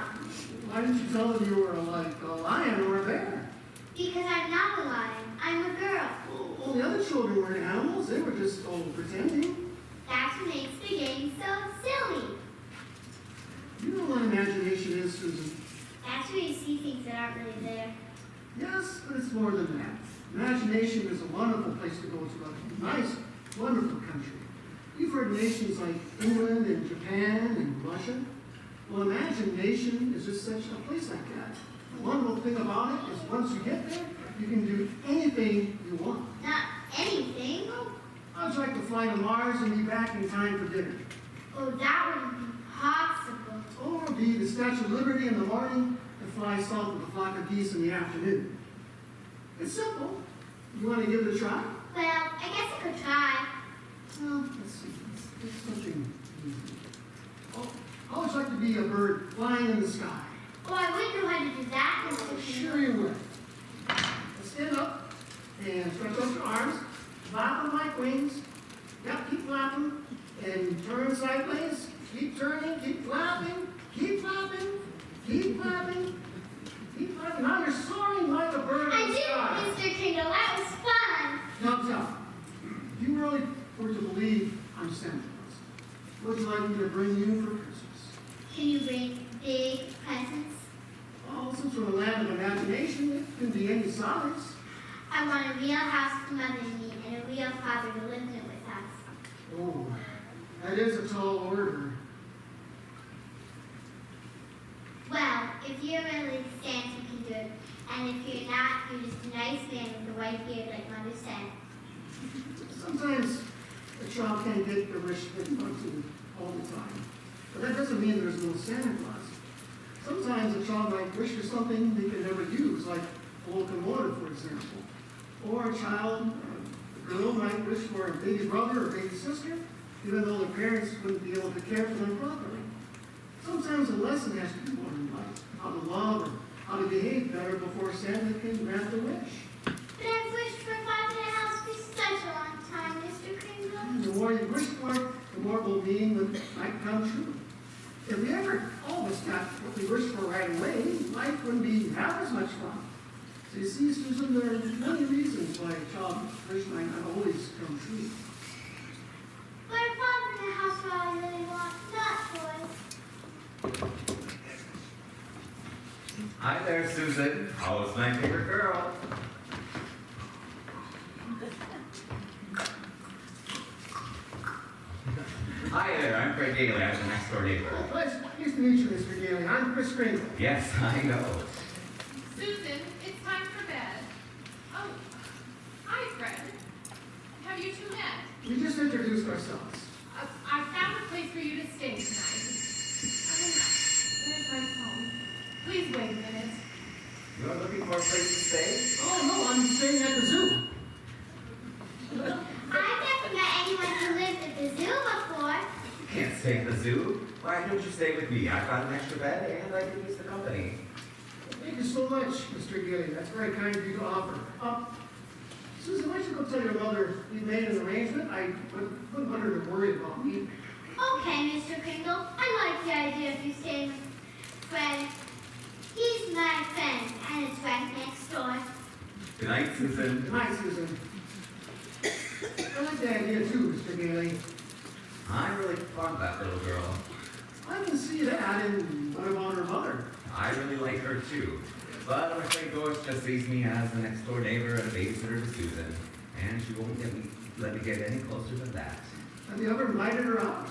D: Why didn't you tell them you were like a lion or a bear?
B: Because I'm not a lion. I'm a girl.
D: Well, the other children weren't animals. They were just pretending.
B: That's what makes the game so silly.
D: You know what imagination is, Susan?
B: That's where you see things that aren't really there.
D: Yes, but it's more than that. Imagination is a wonderful place to go to a nice, wonderful country. You've heard nations like England and Japan and Russia. Well, imagination is just such a place like that. The wonderful thing about it is once you get there, you can do anything you want.
B: Not anything.
D: I'd like to fly to Mars and be back in time for dinner.
B: Oh, that wouldn't be possible.
D: Or be the Statue of Liberty in the morning and fly south with a flock of geese in the afternoon. It's simple. You want to give it a try?
B: Well, I guess I could try.
D: Well, let's see. It's something easy. Oh, I always like to be a bird flying in the sky.
B: Oh, I wouldn't know how to do that, Mr. Kringle.
D: Sure you will. Stand up and stretch out your arms. Flap them like wings. Yep, keep flapping. And turn sideways. Keep turning. Keep flapping. Keep flapping. Keep flapping. Keep flapping. Now you're soaring like a bird
B: I
D: in the
B: did,
D: sky.
B: Mr. Kringle. That was fun.
D: Now tell me, you really were to believe I'm Santa Claus. What would you like me to bring you for Christmas?
B: Can you bring big presents?
D: Well, since we're in the land of imagination, it can be any size.
B: I want a real house with Mother and me, and a real father to live in it with us.
D: Oh, that is a tall order.
B: Well, if you're really Santa, you can do it. And if you're not, you're just a nice man with a white beard like Mother said.
D: Sometimes a child can't get the wish they want to all the time. But that doesn't mean there's no Santa Claus. Sometimes a child might wish for something they can never use, like a locomotive, for example. Or a child, a girl might wish for a baby brother or baby sister, even though the parents wouldn't be able to care for them properly. Sometimes a lesson has to be learned, like how to love or how to behave better before Santa can grant the wish.
B: But I've wished for a father in a house for such a long time, Mr. Kringle.
D: The more you wish for it, the more it will mean when it might come true. If we ever all of us got what we wished for right away, life wouldn't be half as much fun. So you see, Susan, there are many reasons why a child's wish might not always come true.
B: But a father in a house for all I really want, not toys.
G: Hi there, Susan. How's my favorite girl? Hi there, I'm Fred Daly. I'm the next door neighbor.
D: Nice to meet you, Mr. Daly. I'm Chris Kringle.
G: Yes, I know.
J: Susan, it's time for bed. Oh, hi, Fred. Have you two met?
D: We just introduced ourselves.
J: I found a place for you to stay tonight. There's my phone. Please wait a minute.
G: You're looking for a place to stay?
D: Oh, no, I'm staying at the zoo.
B: I've never met anyone who lives at the zoo before.
G: You can't stay at the zoo. Why don't you stay with me? I've got an extra bed and I can use the company.
D: Thank you so much, Mr. Daly. That's very kind of you to offer. Susan, why don't you go tell your mother we made an arrangement? I wouldn't want her to worry about me.
B: Okay, Mr. Kringle. I like the idea of you staying with Fred. He's my friend, and it's right next door.
G: Good night, Susan.
D: Good night, Susan. I like the idea too, Mr. Daly.
G: I'm really fond of that little girl.
D: I can see that, and what about her mother?
G: I really like her too. But I'm afraid Doris just sees me as the next door neighbor and a babysitter to Susan. And she won't let me get any closer than that.
D: Have you ever invited her out?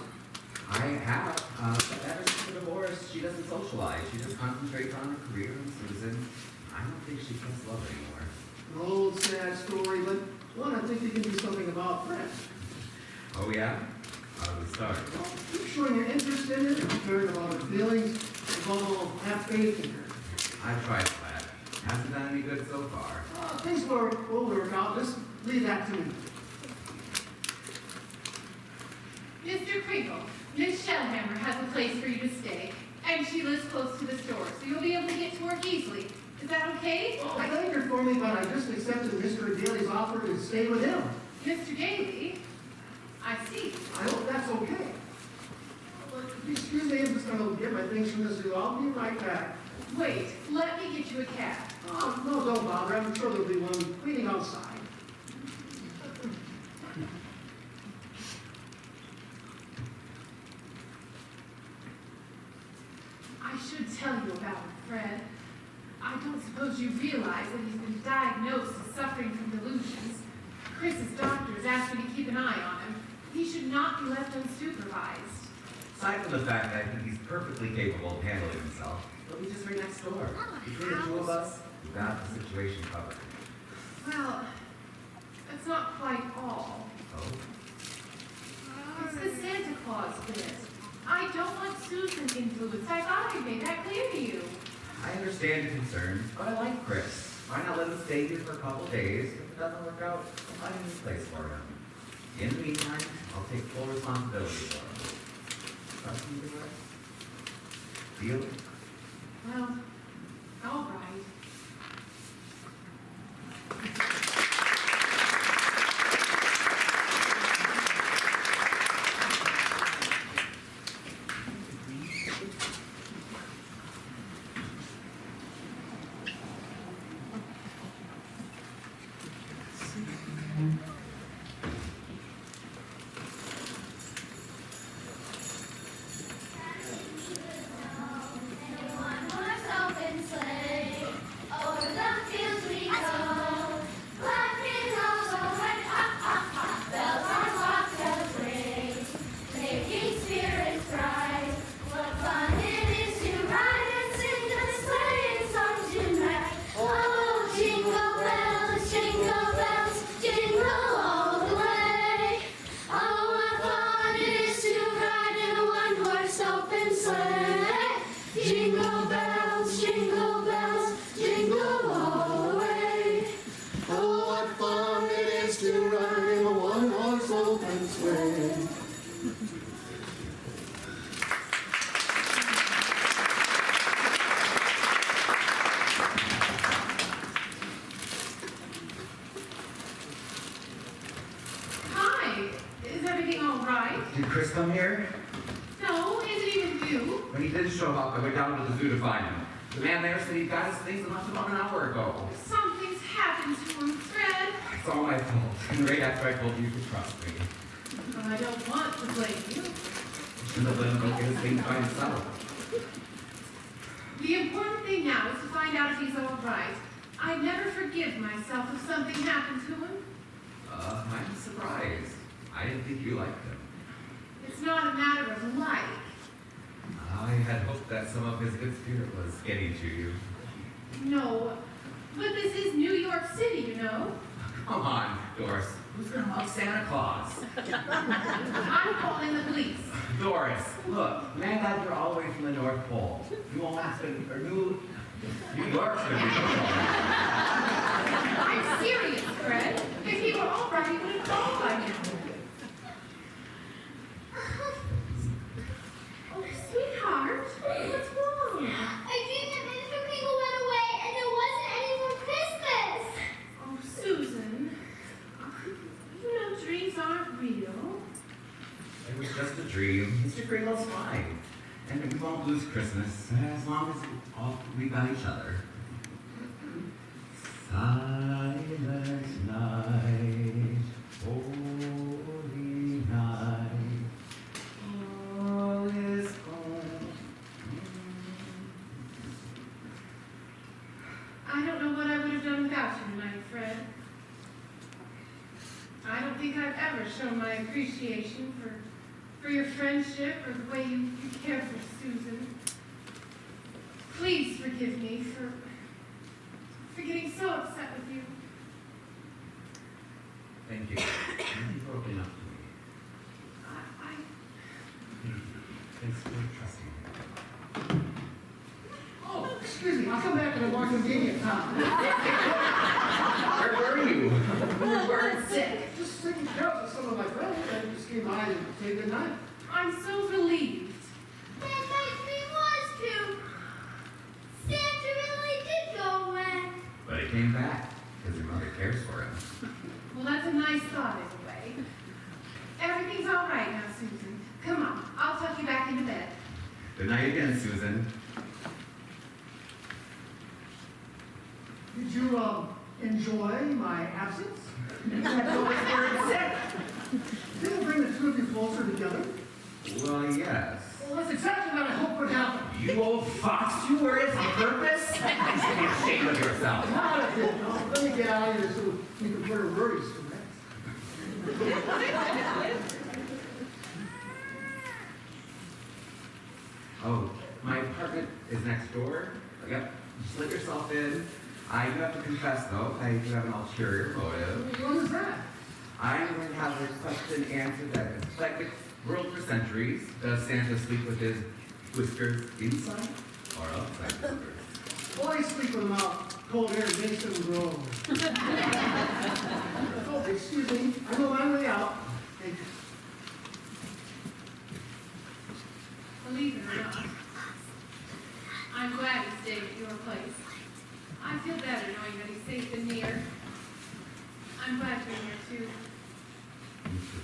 G: I have, but ever since the divorce, she doesn't socialize. She just concentrates on her career and Susan. I don't think she feels love anymore.
D: An old sad story, but One, I think you can do something about Fred.
G: Oh, yeah? How do we start?
D: Well, keep showing your interest in her, caring about her feelings, above all, have faith in her.
G: I've tried that. Hasn't done any good so far.
D: Things will work out. Just leave that to me.
J: Mr. Kringle, Miss Shellhammer has a place for you to stay, and she lives close to the store, so you'll be able to get to work easily. Is that okay?
D: Well, I thank her for me, but I just accepted Mr. Daly's offer to stay with him.
J: Mr. Daly? I see.
D: I hope that's okay. Excuse me, I'm just going to get my things from this zoo. I'll be right back.
J: Wait, let me get you a cab.
D: Oh, no, don't bother. I'm sure there'll be one waiting outside.
J: I should tell you about it, Fred. I don't suppose you realize that he's been diagnosed as suffering from delusions. Chris's doctors asked me to keep an eye on him. He should not be left unsupervised.
G: Aside from the fact that I think he's perfectly capable of handling himself, he'll be just right next door. Between the two of us, we've got the situation covered.
J: Well, that's not quite all.
G: Oh?
J: It's the Santa Claus bit. I don't want Susan influenced. I thought I made that clear to you.
G: I understand your concerns, but I like Chris. Why not let him stay here for a couple days? If it doesn't work out, I'll find a new place for him. In the meantime, I'll take full responsibility for him. Trust me to it? Deal?
J: Well, all right.
A: One horse open sleigh, over the fields we go. Laughing all over, hop, hop, hop, bells on bobtails ring, making spirits bright. What fun it is to ride and sing a sleighing song tonight. Oh, jingle bells, jingle all the way. Oh, what fun it is to ride in a one-horse open sleigh. Jingle bells, jingle all the way.
D: Oh, what fun it is to ride in a one-horse open sleigh.
J: Hi, is everything all right?
G: Did Chris come here?
J: No, is it even you?
G: When he did show up, I went down to the zoo to find him. The man there said he got his things and left about an hour ago.
J: Something's happened to him, Fred.
G: It's all my fault. And right after I told you to trust me.
J: But I don't want to blame you.
G: Shouldn't have let him go get his things by himself.
J: The important thing now is to find out if he's all right. I'd never forgive myself if something happened to him.
G: I'm surprised. I didn't think you liked him.
J: It's not a matter of like.
G: I had hoped that some of his good spirit was getting to you.
J: No, but this is New York City, you know.
G: Come on, Doris. Who's gonna love Santa Claus?
J: I'm calling the police.
G: Doris, look, man got here all the way from the North Pole. New Orleans, or New York's gonna be no problem.
J: I'm serious, Fred. If he were all right, he would have called by now. Oh, sweetheart, what's wrong?
B: I dreamed that Mr. Kringle went away and there wasn't any more Christmas.
J: Oh, Susan, you know dreams aren't real.
G: It was just a dream. Mr. Kringle's fine. And we won't lose Christmas as long as we got each other. Silent night, holy night, all is gone.
J: I don't know what I would have done without you tonight, Fred. I don't think I've ever shown my appreciation for your friendship or the way you care for Susan. Please forgive me for getting so upset with you.
G: Thank you. Thank you for opening up to me. Thanks for trusting me.
D: Oh, excuse me, I'll come back in a more convenient time.
G: Where were you? You weren't sick.
D: Just sitting couch with some of my friends, I just came by and say good night.
J: I'm so relieved.
B: That makes me was too. Santa really did go away.
G: But he came back because your mother cares for him.
J: Well, that's a nice thought in a way. Everything's all right now, Susan. Come on, I'll tuck you back into bed.
G: Good night again, Susan.
D: Did you, enjoy my absence? Didn't bring the two of you closer together?
G: Well, yes.
D: Well, that's exactly what I hoped would happen.
G: You old fox, you were it on purpose? You should be ashamed of yourself.
D: Not a bit, no. Let me get out of here so we can put our worries to rest.
G: Oh, my apartment is next door. Yep, just let yourself in. I do have to confess, though, I do have an ulterior motive.
D: What is that?
G: I'm going to have a question answered that has plagued the world for centuries. Does Santa sleep with his whiskers inside or outside the whiskers?
D: Well, I sleep with them out. Cold air makes them grow. Oh, excuse me. I know my way out. Thank you.
J: Believe it or not, I'm glad he's staying at your place. I feel better knowing that he's safe and near. I'm glad you're here too.
G: Me too.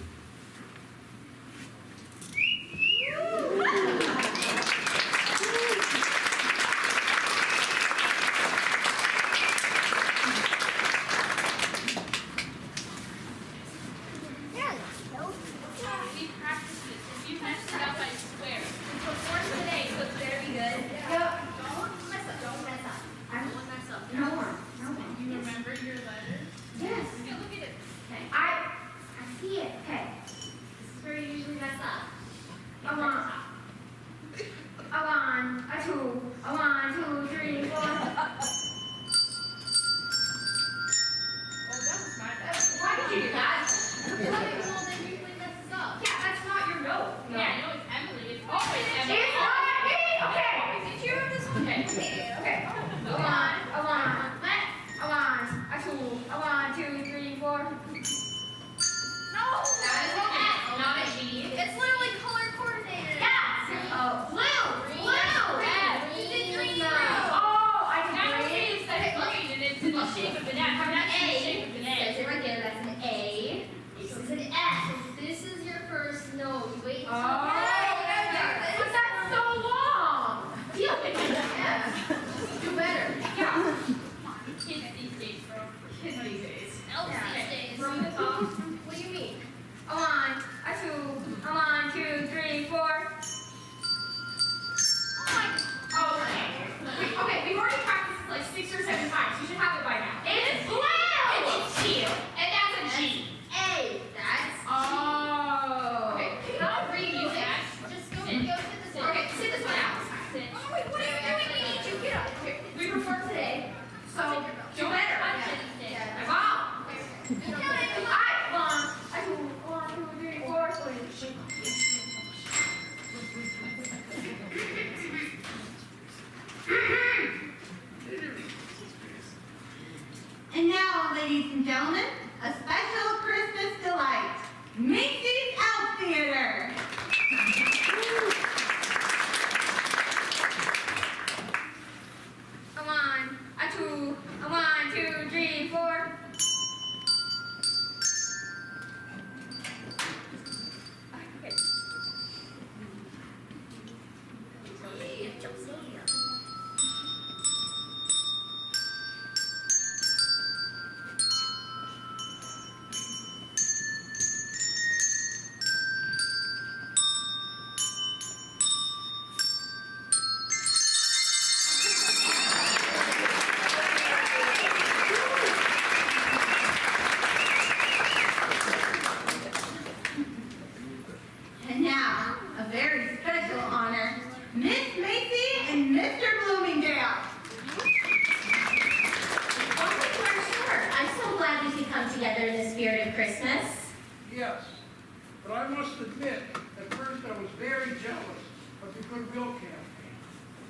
M: I must admit, at first I was very jealous of the Goodwill campaign.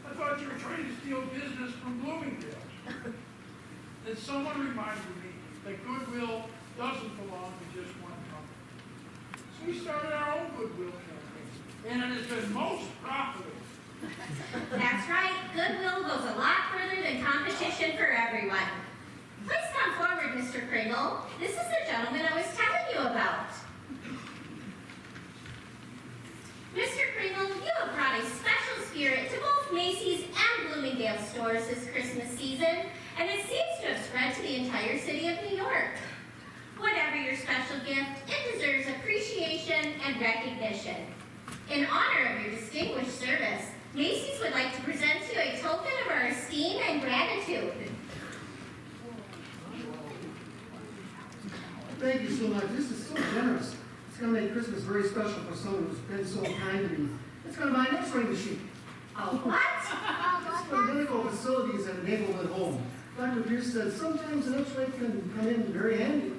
M: I thought you were trying to steal business from Bloomingdale. Then someone reminded me that Goodwill doesn't belong to just one company. So we started our own Goodwill campaign, and it has been most profitable.
E: That's right, Goodwill goes a lot further than competition for everyone. Please come forward, Mr. Kringle. This is the gentleman I was telling you about. Mr. Kringle, you have brought a special spirit to both Macy's and Bloomingdale stores this Christmas season, and it seems to have spread to the entire city of New York. Whatever your special gift, it deserves appreciation and recognition. In honor of your distinguished service, Macy's would like to present to you a token of our esteem and gratitude.
D: Thank you so much. This is so generous. It's going to make Christmas very special for someone who's been so kind to me. It's going to buy an X-ray machine.
E: Oh, what?
D: It's for medical facilities at Enablement Home. Dr. Pierce said sometimes an X-ray can come in very handy.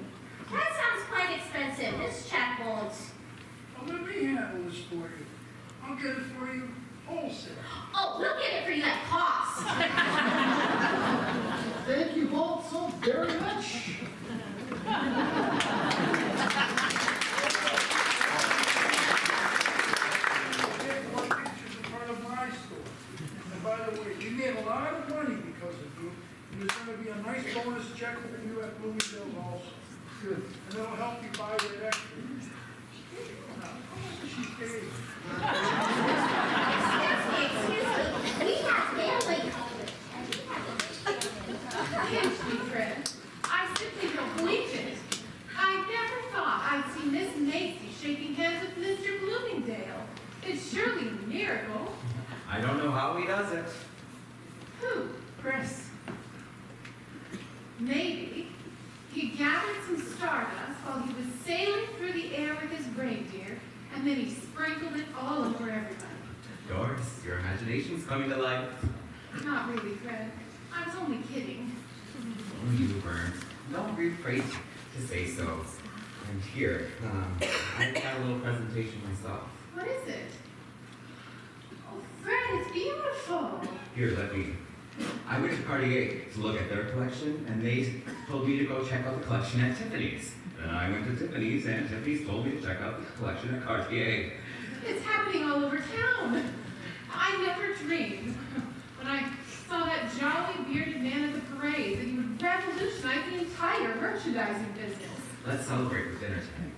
E: That sounds quite expensive. This check won't.
M: Well, let me handle this for you. I'll get it for you wholesale.
E: Oh, we'll get it for you at cost.
D: Thank you both so very much.
M: More pictures are part of my store. And by the way, we made a lot of money because of you. And there's going to be a nice bonus check for you at Bloomingdale also.
D: Good.
M: And it'll help you buy that extra. Now, how much does she pay?
E: Excuse me. We have family.
J: Pinch me, Fred. I simply don't believe it. I never thought I'd see Miss Macy shaking hands with Mr. Bloomingdale. It's surely a miracle.
G: I don't know how he does it.
J: Who? Chris. Maybe he gathered some stardust while he was sailing through the air with his reindeer, and then he sprinkled it all over everybody.
G: Doris, your imagination's coming to life.
J: Not really, Fred. I was only kidding.
G: Oh, you weren't. Don't be afraid to say so. And here, I've got a little presentation myself.
J: What is it? Oh, Fred, it's beautiful.
G: Here, let me. I went to Cartier to look at their collection, and they told me to go check out the collection at Tiffany's. Then I went to Tiffany's, and Tiffany's told me to check out the collection at Cartier.
J: It's happening all over town. I never dreamed, when I saw that jolly bearded man at the parade, that he would revolutionize the entire merchandising business.
G: Let's celebrate with dinner tonight.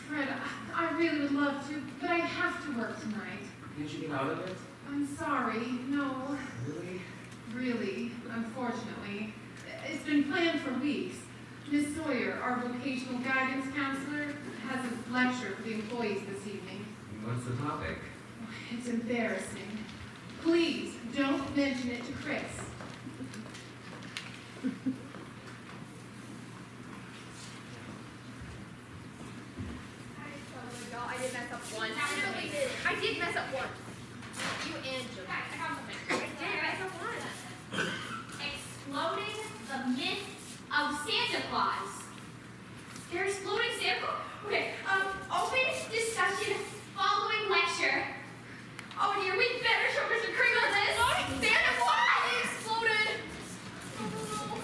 J: Fred, I really would love to, but I have to work tonight.
G: Can't you get out of it?
J: I'm sorry, no.
G: Really?
J: Really, unfortunately. It's been planned for weeks. Miss Sawyer, our vocational guidance counselor, has a lecture for the employees this evening.
G: What's the topic?
J: It's embarrassing. Please, don't mention it to Chris.
I: I did mess up once. I did mess up once. You and Joe. I got something. I did mess up once.
A: Exploding the myth of Santa Claus. They're exploding Santa Claus? Okay, open discussion following lecture. Oh dear, we better show Mr. Kringle this. Santa Claus exploded. Oh no.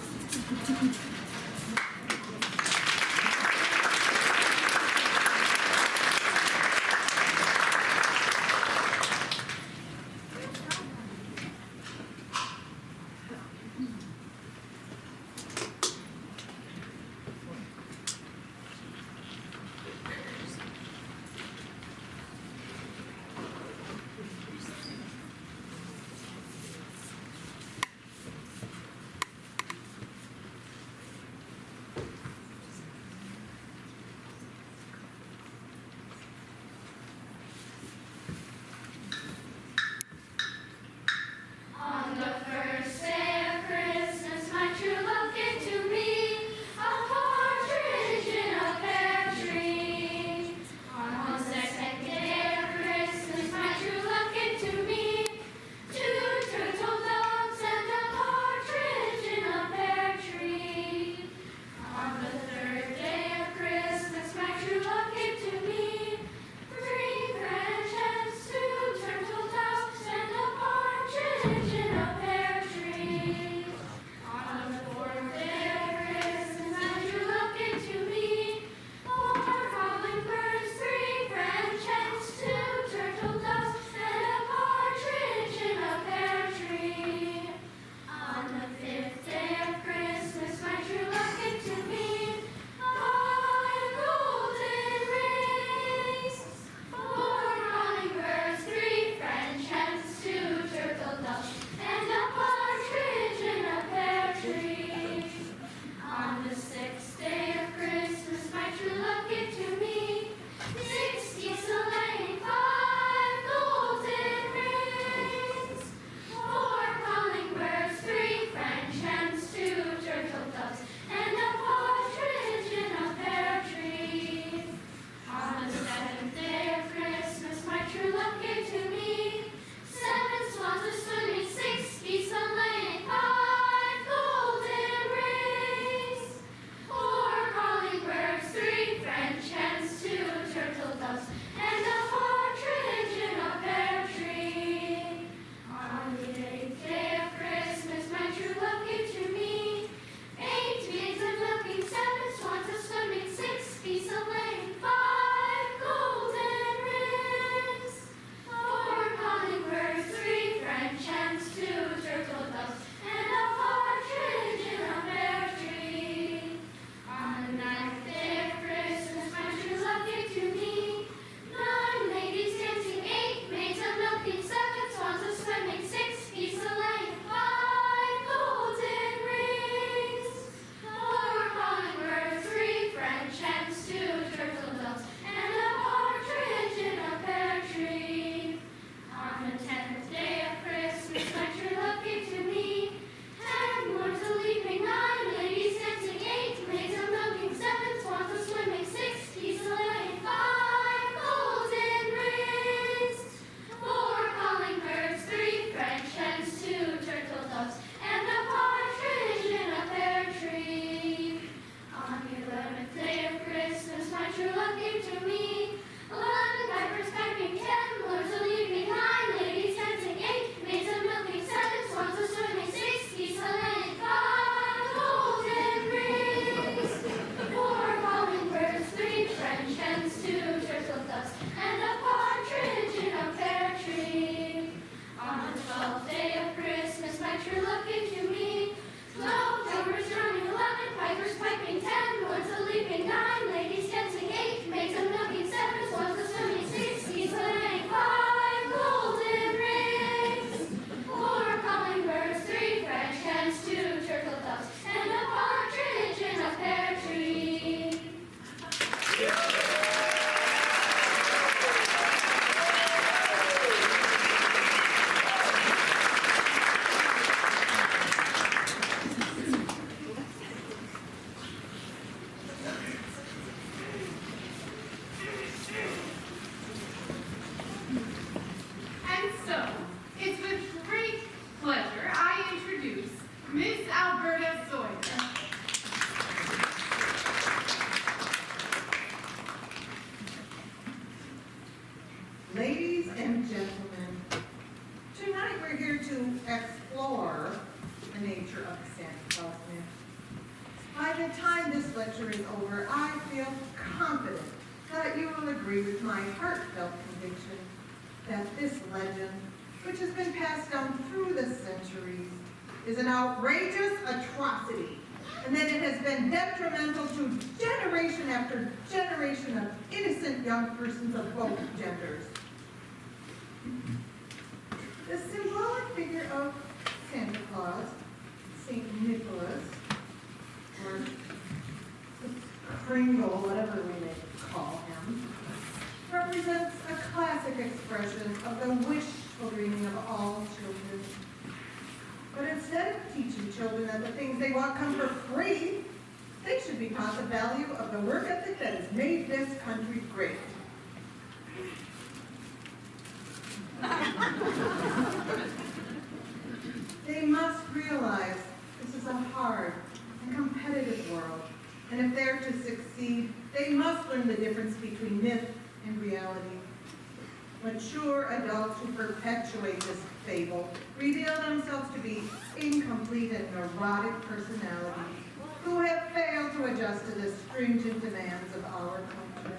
L: lecture is over, I feel confident that you will agree with my heartfelt conviction that this legend, which has been passed down through the centuries, is an outrageous atrocity, and that it has been detrimental to generation after generation of innocent young persons of both genders. The symbolic figure of Santa Claus, St. Nicholas, or Kringle, whatever we may call him, represents a classic expression of the wishful dreaming of all children. But instead of teaching children that the things they want come for free, they should be taught the value of the work ethic that has made this country great. They must realize this is a hard and competitive world, and if they're to succeed, they must learn the difference between myth and reality. Mature adults who perpetuate this fable reveal themselves to be incomplete and neurotic personalities who have failed to adjust to the stringent demands of our culture.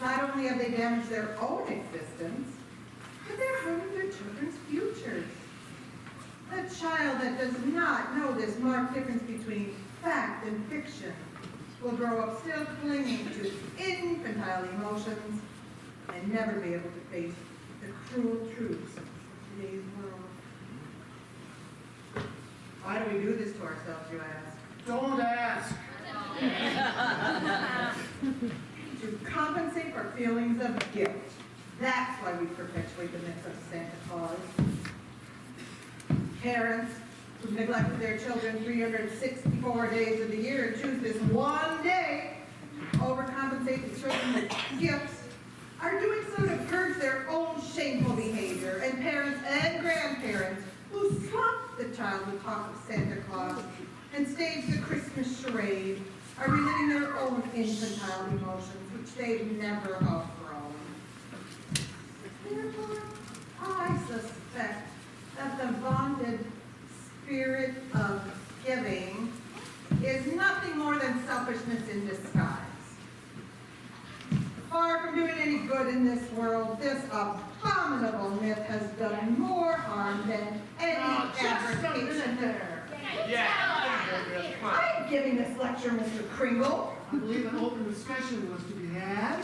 L: Not only have they damaged their own existence, but they're ruining their children's futures. The child that does not know this marked difference between fact and fiction will grow up still clinging to infantile emotions and never be able to face the cruel truths of today's world. Why do we do this to ourselves, you ask?
D: Don't ask.
L: To compensate for feelings of guilt. That's why we perpetuate the myth of Santa Claus. Parents who neglected their children 364 days of the year and choose this one day to overcompensate the children with gifts are doing so to purge their own shameful behavior, and parents and grandparents who swamp the child with talk of Santa Claus and stage the Christmas charade are reliving their own infantile emotions, which they've never outgrown. Therefore, I suspect that the vaunted spirit of giving is nothing more than selfishness in disguise. Far from doing any good in this world, this abominable myth has done more harm than any fabrication. I'm giving this lecture, Mr. Kringle.
D: I believe an open discussion was to be had.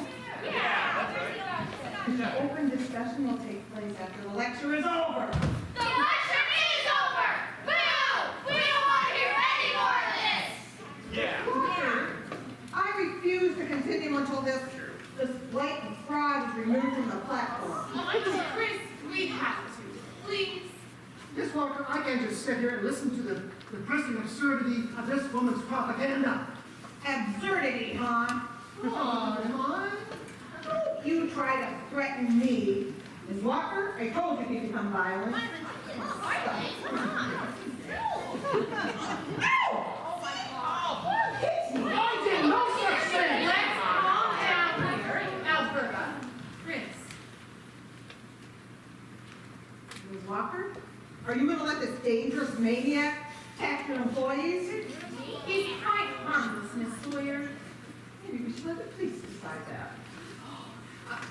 L: The open discussion will take place after the lecture is over.
A: The lecture is over! Boo! We don't want to hear any more of this!
L: I refuse to continue until this blatant fraud is removed from the platform.
J: Chris, we have to. Please.
D: Miss Walker, I can't just sit here and listen to the depressing absurdity of this woman's propaganda.
L: Absurdity, huh?
D: Am I?
L: Don't you try to threaten me. Ms. Walker, I told you to become violent.
D: I did no such thing!
J: Let's calm down here. Alberta. Chris.
L: Ms. Walker, are you going to let this dangerous maniac attack your employees?
J: He's quite harmless, Miss Sawyer.
L: Maybe we should let the police decide that.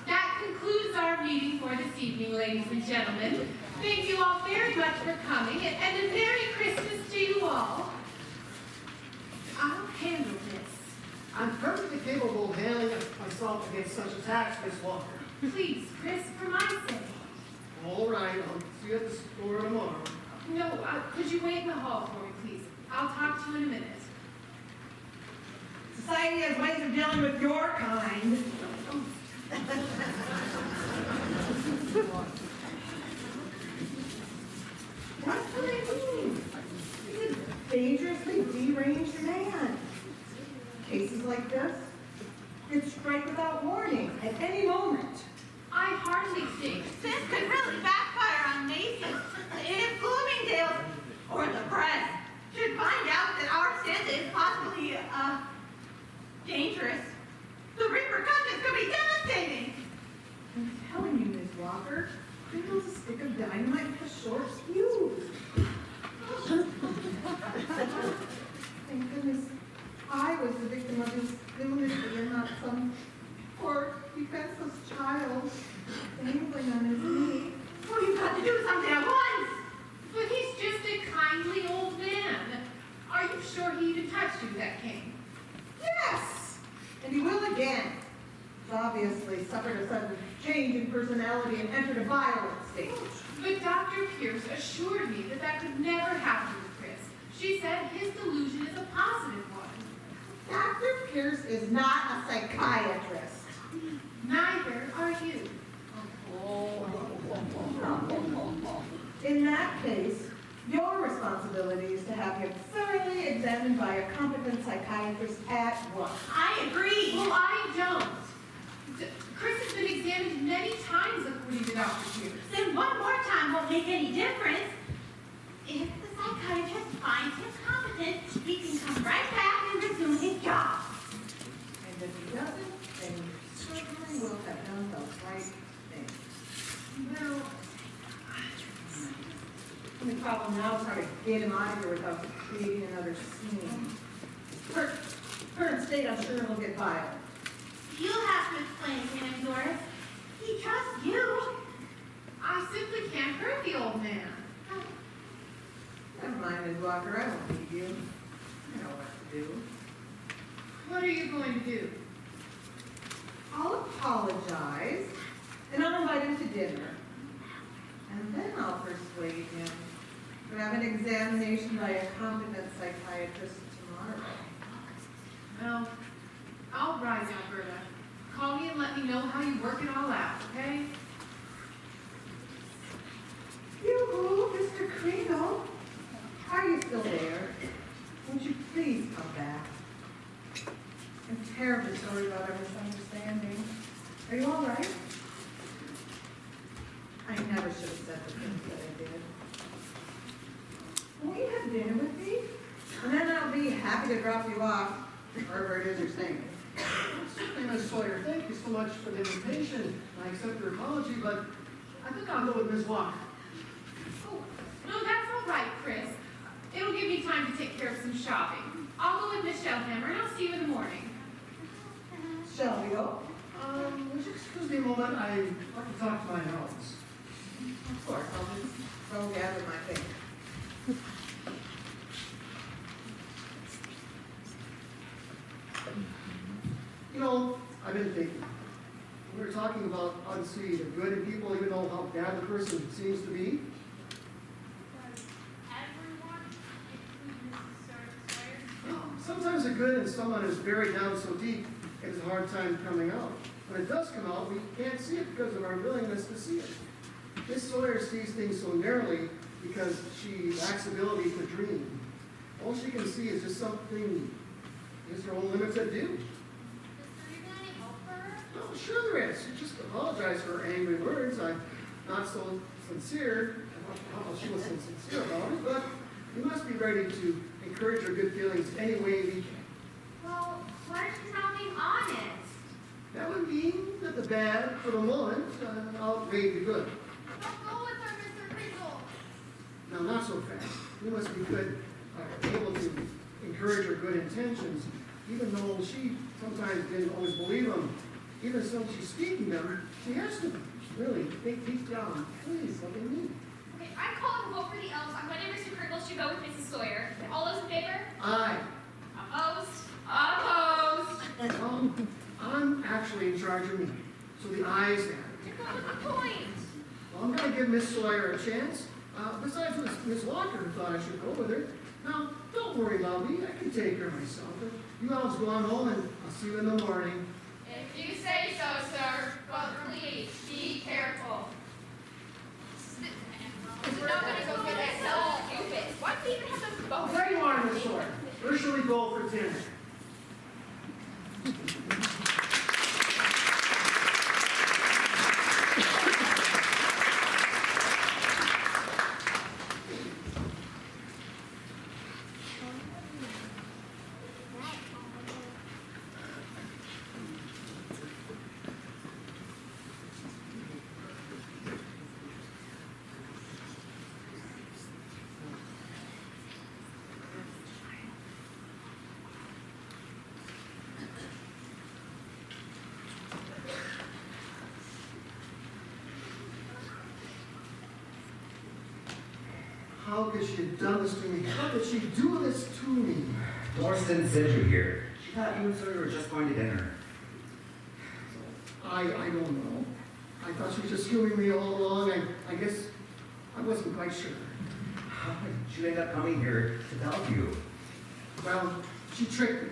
J: That concludes our meeting for this evening, ladies and gentlemen. Thank you all very much for coming, and a Merry Christmas to you all. I'll handle this.
D: I'm perfectly capable of handling myself against such attacks, Miss Walker.
J: Please, Chris, for my sake.
D: All right, I'll see you at the store tomorrow.
J: No, could you wait in the hall for me, please? I'll talk to you in a minute.
L: Society has ways of dealing with your kind. What do they mean? He's a dangerously deranged man. Cases like this could strike without warning at any moment.
J: I hardly think.
E: This could really backfire on Macy's. If Bloomingdale or the press should find out that our Santa is possibly, dangerous, the repercussions could be devastating.
L: I'm telling you, Ms. Walker, Kringle's a stick of dynamite with a short fuse. Thank goodness I was defenseless child dangling on his knee.
J: Well, you've got to do something at once. But he's just a kindly old man. Are you sure he even touched you, that king?
L: Yes! And he will again. He's obviously suffered a sudden change in personality and entered a violent stage.
J: But Dr. Pierce assured me that that could never happen with Chris. She said his delusion is a positive one.
L: Dr. Pierce is not a psychiatrist.
J: Neither are you.
L: In that case, your responsibility is to have him thoroughly examined by a competent psychiatrist at once.
J: I agree. Well, I don't. Chris has been examined many times according to Dr. Pierce.
E: Then one more time won't make any difference. If the psychiatrist finds him competent, he can come right back and resume his job.
L: And if he doesn't, then you certainly will have done the right thing.
J: Well,
L: The only problem now is how to get him out of here without creating another scene. Current state, I'm sure he'll get violent.
E: You'll have to explain to him, Doris. He trusts you.
J: I simply can't hurt the old man.
L: Never mind, Ms. Walker, I won't leave you. I know what to do.
J: What are you going to do?
L: I'll apologize, and I'll invite him to dinner. And then I'll persuade him to have an examination by a competent psychiatrist tomorrow.
J: Well, all right, Alberta. Call me and let me know how you work it all out, okay?
L: Yoo-hoo, Mr. Kringle. Are you still there? Won't you please come back? I'm terribly sorry about our misunderstanding. Are you all right? I never should have said the things that I did. Won't you have dinner with me? And then I'll be happy to drop you off, wherever it is you're staying.
D: Certainly, Miss Sawyer, thank you so much for the invitation. I accept your apology, but I think I'll go with Ms. Walker.
J: Oh, no, that's all right, Chris. It'll give me time to take care of some shopping. I'll go with Miss Shellhammer, and I'll see you in the morning.
L: Shall we go?
D: Would you excuse me a moment? I'd like to talk to my house.
L: Of course, I'll just go gather my things.
D: You know, I've been thinking. We were talking about how to see the good in people, even know how bad the person seems to be. Well, sometimes the good in someone is buried down so deep, it has a hard time coming out. When it does come out, we can't see it because of our willingness to see it. Miss Sawyer sees things so narrowly because she lacks ability to dream. All she can see is just something, is her own limited view. Oh, sure there is. You just apologize for her angry words. I'm not so sincere. I don't know if she was so sincere about it, but we must be ready to encourage her good feelings any way we can.
A: Well, what if she's not being honest?
D: That would mean that the bad, for the moment, outweigh the good.
A: Don't go with her, Mr. Kringle.
D: Now, not so fast. We must be able to encourage her good intentions, even though she sometimes didn't always believe them. Even so, she's speaking them, she has to really think deep down, please, look at me.
I: Okay, I call and vote for the elves on whether Mr. Kringle should go with Mrs. Sawyer. All those in favor?
D: Aye.
I: Opposed? Opposed.
D: I'm actually in charge of me, so the ayes have it.
I: What was the point?
D: Well, I'm going to give Miss Sawyer a chance. Besides, Miss Walker thought I should go with her. Now, don't worry, lovey, I can take her myself. You elves go on home, and I'll see you in the morning.
I: If you say so, sir, but please be careful. We're not gonna go get that so stupid. Why do we even have to vote?
D: There you are, Miss Sawyer. Where shall we go for dinner? How could she have done this to me? How could she do this to me?
G: Doris didn't send you here. She thought you and Sawyer were just going to dinner.
D: I don't know. I thought she was just screwing me all along. I guess I wasn't quite sure.
G: How did you end up coming here to Bellevue?
D: Well, she tricked me.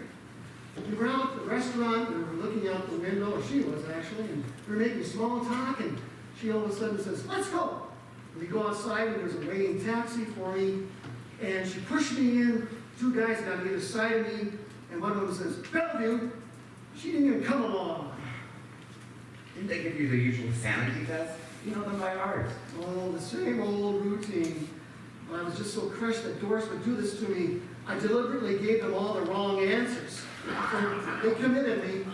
D: We were out at the restaurant, we were looking out the window, or she was actually, and we were making small talk, and she all of a sudden says, "Let's go." And we go outside, and there's a waiting taxi for me, and she pushed me in. Two guys got on either side of me, and one of them says, "Bellevue." She didn't even come along.
G: Didn't they give you the usual sanity test? You know them by heart.
D: Oh, the same old routine. I was just so crushed that Doris would do this to me. I deliberately gave them all the wrong answers. So they committed me.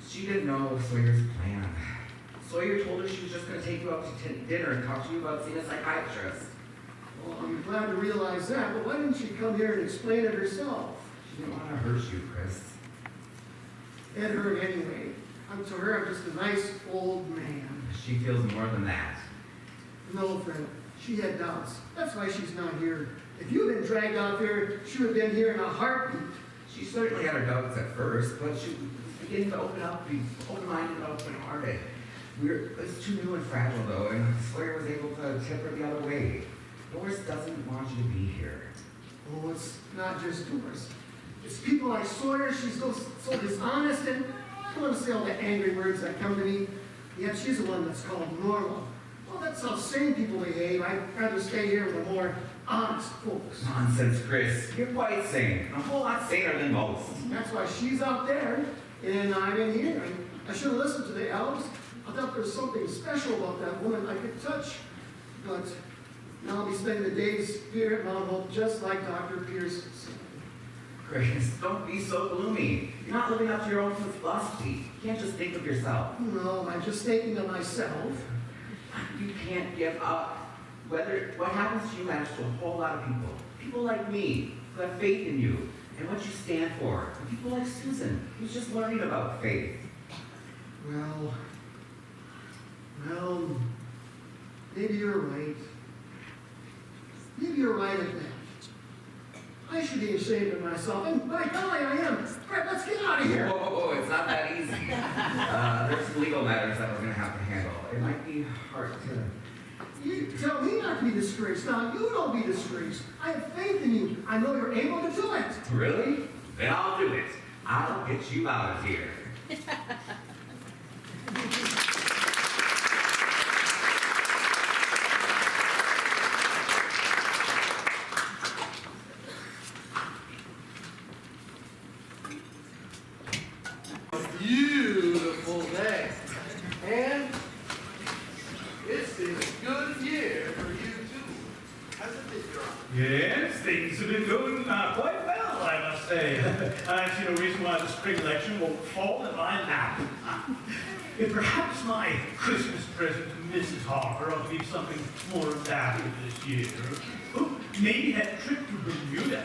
G: She didn't know Sawyer's plan. Sawyer told her she was just going to take you out to dinner and talk to you about seeing a psychiatrist.
D: Well, I'm glad to realize that, but why didn't she come here and explain it herself?
G: She didn't want to hurt you, Chris.
D: It hurt anyway. To her, I'm just a nice old man.
G: She feels more than that.
D: No, friend. She had doubts. That's why she's not here. If you'd been dragged out there, she would have been here in a heartbeat.
G: She certainly had her doubts at first, but she was beginning to open up, be open-minded and open-hearted. It was too new and fragile, though, and Sawyer was able to tip her the other way. Doris doesn't want you to be here.
D: Oh, it's not just Doris. It's people like Sawyer. She's so dishonest, and I don't want to say all the angry words that come to me, yet she's the one that's called normal. Well, that's how sane people behave. I'd rather stay here with the more honest folks.
G: Nonsense, Chris. You're quite sane. A whole lot saner than most.
D: That's why she's out there, and I'm in here. I should have listened to the elves. I thought there was something special about that woman I could touch. But now I'll be spending the days here at Mount Hope just like Dr. Pierce said.
G: Chris, don't be so gloomy. You're not living up to your own philosophy. You can't just think of yourself.
D: No, I'm just thinking of myself.
G: You can't give up. What happens to you matters to a whole lot of people. People like me, who have faith in you and what you stand for. And people like Susan, who's just learning about faith.
D: Well, maybe you're right. Maybe you're right at that. I should be ashamed of myself, and by golly, I am. All right, let's get out of here.
G: Whoa, it's not that easy. There's some legal matters that we're going to have to handle. It might be hard to...
D: You tell me not to be discouraged. Now, you don't be discouraged. I have faith in you. I know you're able to do it.
G: Really? Then I'll do it. I'll get you out of here.
H: Beautiful day. And it's been a good year for you too. Hasn't it, Your Honor?
K: Yes, things have been going quite well, I must say. I see no reason why the spring election won't fall in my lap. And perhaps my Christmas present to Mrs. Harper ought to be something more valuable this year. Oh, maybe that trip to Bermuda.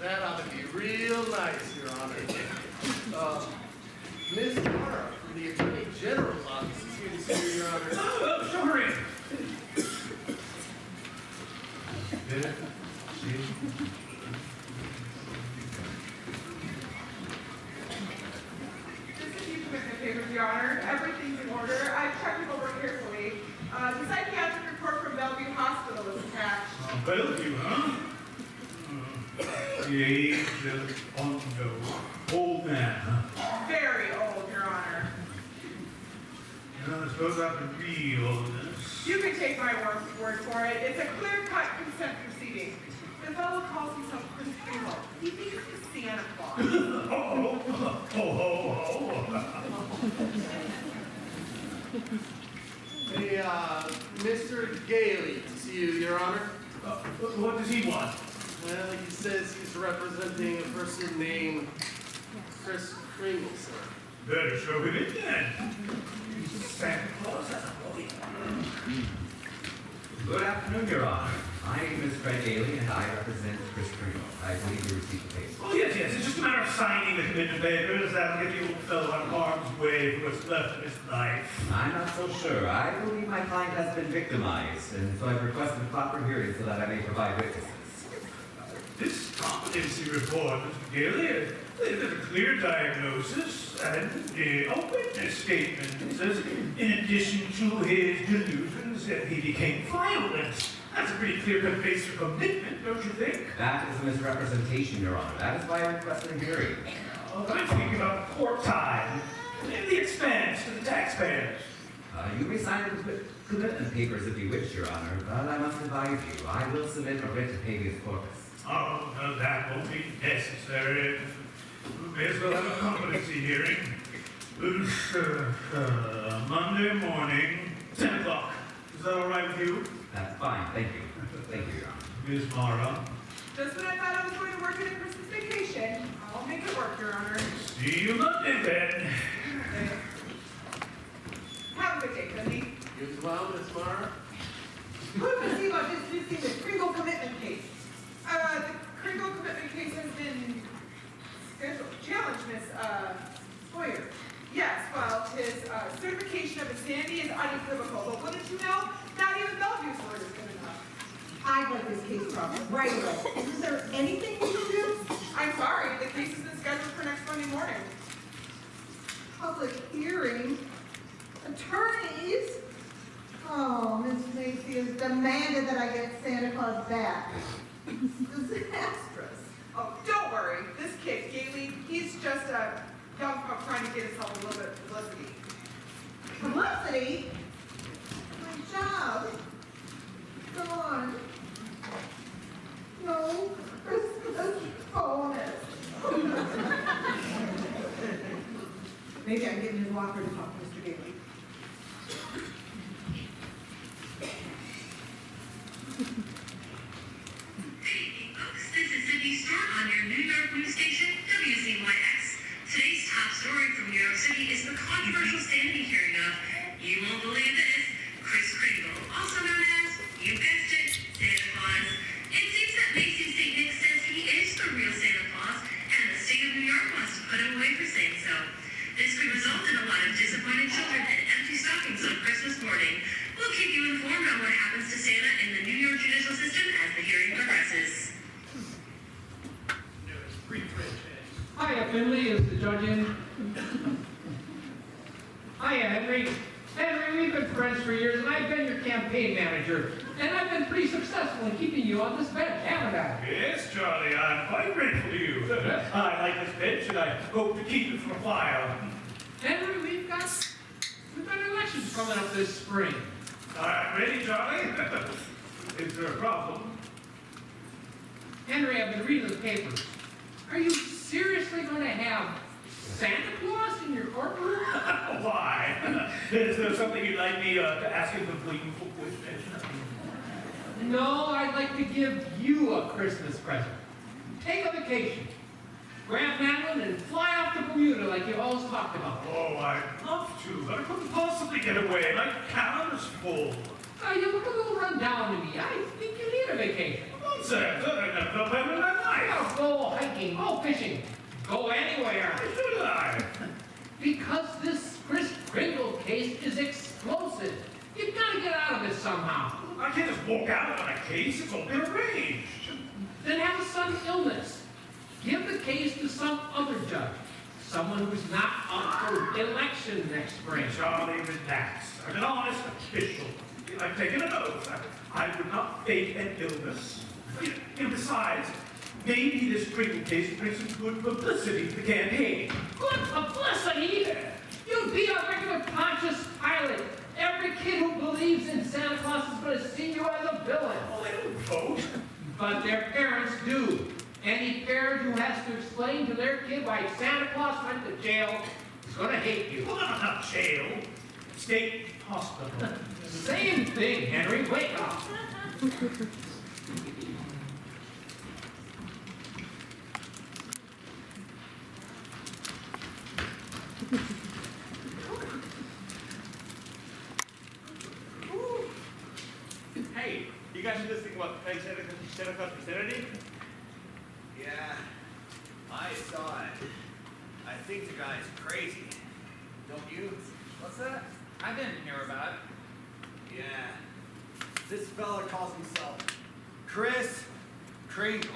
H: That ought to be real nice, Your Honor. Miss Mara from the Attorney General's office is here to see you, Your Honor.
K: Show her in.
N: Just a few commitment papers, Your Honor. Everything's in order. I've checked it over carefully. The psychiatric report from Bellevue Hospital is attached.
K: Bellevue, huh? The age of Ondo. Old man, huh?
N: Very old, Your Honor.
K: I suppose I have to read all of this.
N: You can take my word for it. It's a clear-cut consent proceeding. The fellow calls himself Chris Kringle. He thinks he's Santa Claus.
H: Hey, Mr. Gailey to see you, Your Honor.
K: What does he want?
H: Well, he says he's representing a person named Chris Kringle, sir.
K: Better show him in then. Santa Claus has a boy.
G: Good afternoon, Your Honor. My name is Fred Daly, and I represent Chris Kringle. I believe you received the case.
K: Oh, yes, yes. It's just a matter of signing the commitment papers. That'll get the old fellow out of harm's way for what's left of his life.
G: I'm not so sure. I believe my client has been victimized, and so I've requested a proper hearing so that I may provide witnesses.
K: This competency report, Mr. Daly, there's a clear diagnosis and a witness statement. It says, in addition to his delusions, he became violent. That's a pretty clear-cut base for commitment, don't you think?
G: That is a misrepresentation, Your Honor. That is why I requested a hearing.
K: I'm thinking about court time, and the expense to the taxpayers.
G: You may sign the commitment papers if you wish, Your Honor, but I must advise you, I will submit a writ of habeas corpus.
K: Oh, no, that won't be necessary. We may as well have a competency hearing. Monday morning, 10 o'clock. Is that all right with you?
G: That's fine, thank you. Thank you, Your Honor.
K: Miss Mara?
N: Just when I thought I was going to work in a Christmas vacation, I'll make it work, Your Honor.
K: See you Monday, then.
N: Have a good day, Cindy.
H: You as well, Miss Mara?
L: Who can see about dismissing the Kringle commitment case?
N: The Kringle commitment case has been scheduled, challenged, Miss, Sawyer. Yes, well, his, certification of insanity is unequivocal, but wouldn't you know, not even Bellevue's word is good enough.
L: I'd like this case dropped right away. Is there anything we can do?
N: I'm sorry, the case has been scheduled for next Monday morning.
L: Public hearing? Attorneys? Oh, Miss Macy has demanded that I get Santa Claus back. Disastrous.
N: Oh, don't worry, this kid, Gailey, he's just a young pup trying to get himself a little bit of publicity.
L: Publicity? My job? Come on. No Christmas bonus. Maybe I can get Ms. Walker to talk to Mr. Daly.
O: This is Cindy Stewart on your New York news station, WZYX. Today's top story from New York City is the controversial standing hearing of, you won't believe this, Chris Kringle, also known as, you guessed it, Santa Claus. It seems that Macy's St. Nick says he is the real Santa Claus, and the state of New York wants to put him away for saying so. This could result in a lot of disappointed children and empty stockings on Christmas morning. We'll keep you informed on what happens to Santa in the New York judicial system as the hearing progresses.
P: Hiya, Finley, is the judge in? Hiya, Henry. Henry, we've been friends for years, and I've been your campaign manager. And I've been pretty successful in keeping you on this bench, haven't I?
K: Yes, Charlie, I'm quite grateful to you. I like this bench, and I hope to keep it for a while.
P: Henry, we've got elections coming up this spring.
K: All right, ready, Charlie? Is there a problem?
P: Henry, I've been reading the papers. Are you seriously going to have Santa Claus in your courtroom?
K: Why? Is there something you'd like me to ask in complete question?
P: No, I'd like to give you a Christmas present. Take a vacation. Grab Madeline and fly off to Bermuda like you've always talked about.
K: Oh, I'd love to, but I couldn't possibly get away. My calendar's full.
P: You look a little run down to me. I think you need a vacation.
K: Nonsense. I've never felt better in my life.
P: Go hiking, go fishing, go anywhere.
K: Why should I?
P: Because this Chris Kringle case is explosive. You've got to get out of it somehow.
K: I can't just walk out on a case. It's all been arranged.
P: Then have a sudden illness. Give the case to some other judge. Someone who's not up for election next spring.
K: Charlie, relax. I'm an honest official. I've taken an oath. I would not fake an illness. Besides, maybe this Kringle case brings some good publicity to the campaign.
P: Good publicity? You'd be a regular Pontius Pilate. Every kid who believes in Santa Claus is going to see you as a villain.
K: Well, they don't vote.
P: But their parents do. Any parent who has to explain to their kid why Santa Claus went to jail is going to hate you.
K: Well, not jail. State hospital.
P: Same thing, Henry. Wake up.
K: Hey, you
F: guys see this thing about Santa Claus Christianity?
Q: Yeah, I saw it. I think the guy's crazy. Don't you?
R: What's that? I didn't hear about it.
Q: Yeah. This fella calls himself Kris Kringle.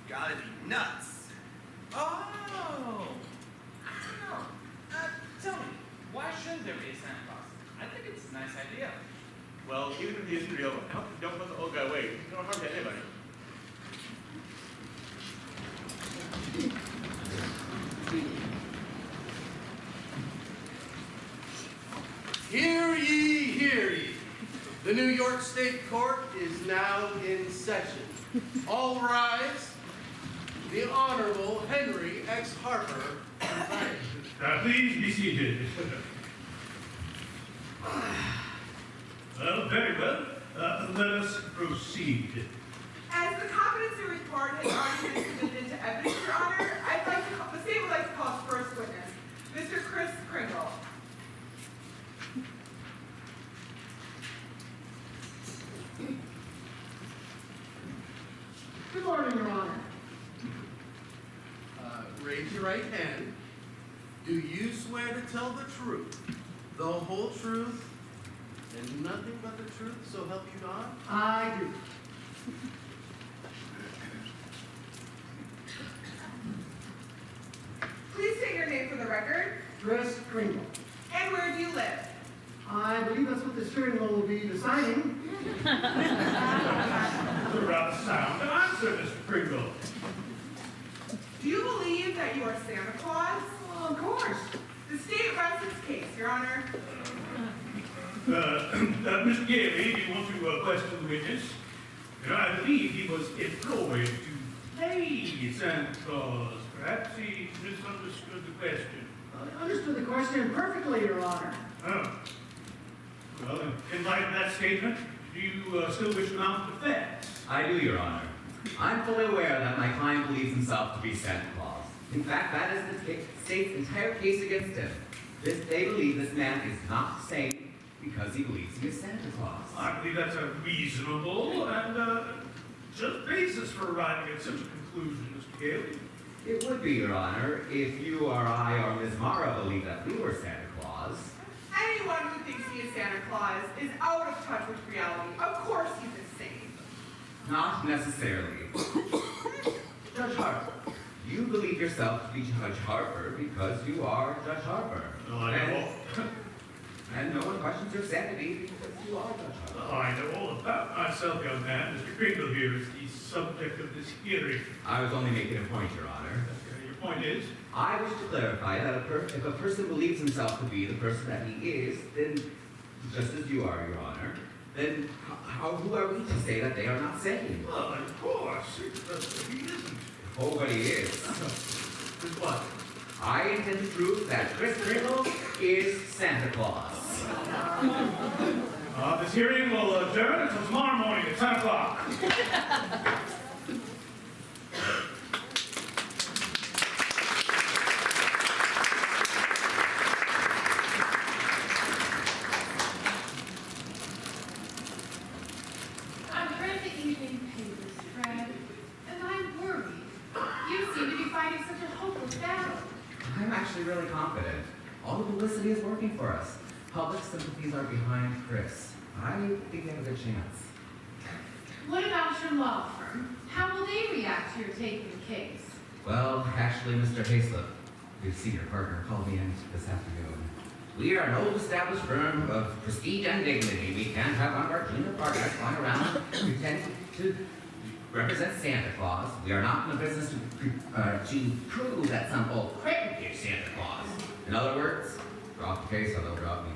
Q: Gotta be nuts.
R: Oh! I don't know. Tell me, why shouldn't there be a Santa Claus? I think it's a nice idea.
F: Well, even if he isn't real, don't let the old guy away. You don't harm to anybody.
H: Hear ye, hear ye. The New York State Court is now in session. All rise. The Honorable Henry X. Harper presiding.
K: Please be seated. Well, very well. Let us proceed.
N: As the competency report has already been submitted into evidence, Your Honor, the state would like to call its first witness, Mr. Kris Kringle.
D: Good morning, Your Honor.
H: Raise your right hand. Do you swear to tell the truth, the whole truth, and nothing but the truth, so help you God?
D: I do.
N: Please state your name for the record.
D: Kris Kringle.
N: And where do you live?
D: I believe that's what the steering wheel will be deciding.
K: That's a rather sound answer, Mr. Pringle.
N: Do you believe that you are Santa Claus?
D: Well, of course.
N: The state rests its case, Your Honor.
K: Mr. Gailey, do you want to question the witness? I believe he was employed to play Santa Claus. Perhaps he misunderstood the question.
D: I understood the question perfectly, Your Honor.
K: Oh. Well, in light of that statement, do you still wish to mount defense?
G: I do, Your Honor. I'm fully aware that my client believes himself to be Santa Claus. In fact, that is the state's entire case against him. They believe this man is not sane because he believes he is Santa Claus.
K: I believe that's a reasonable and just basis for arriving at such a conclusion, Mr. Gailey.
G: It would be, Your Honor, if you or I or Ms. Mara believed that we were Santa Claus.
N: Anyone who thinks he is Santa Claus is out of touch with reality. Of course he's insane.
G: Not necessarily. Judge Harper, you believe yourself to be Judge Harper because you are Judge Harper.
K: No, I know.
G: And no one questions your sanity because you are Judge Harper.
K: I know all about myself, young man. Mr. Kringle here is the subject of this hearing.
G: I was only making a point, Your Honor.
K: Your point is?
G: I wish to clarify that if a person believes himself to be the person that he is, then, just as you are, Your Honor, then who are we to say that they are not sane?
K: Well, of course. He isn't.
G: Oh, but he is.
K: With what?
G: I intend to prove that Kris Kringle is Santa Claus.
K: This hearing will adjourn until tomorrow morning at 10 o'clock.
J: I've read the evening papers, Fred, and I'm worried. You seem to be fighting such a hopeless battle.
G: I'm actually really confident. All the publicity is working for us. Public sympathies are behind Kris. I think we have a good chance.
J: What about your law firm? How will they react to your taking the case?
G: Well, actually, Mr. Hayslip, your senior partner, called me in this afternoon. We are an old established firm of prestige and dignity. We can't have one of our junior partners going around pretending to represent Santa Claus. We are not in the business to prove that some old critic is Santa Claus. In other words, drop the case or they'll drop me.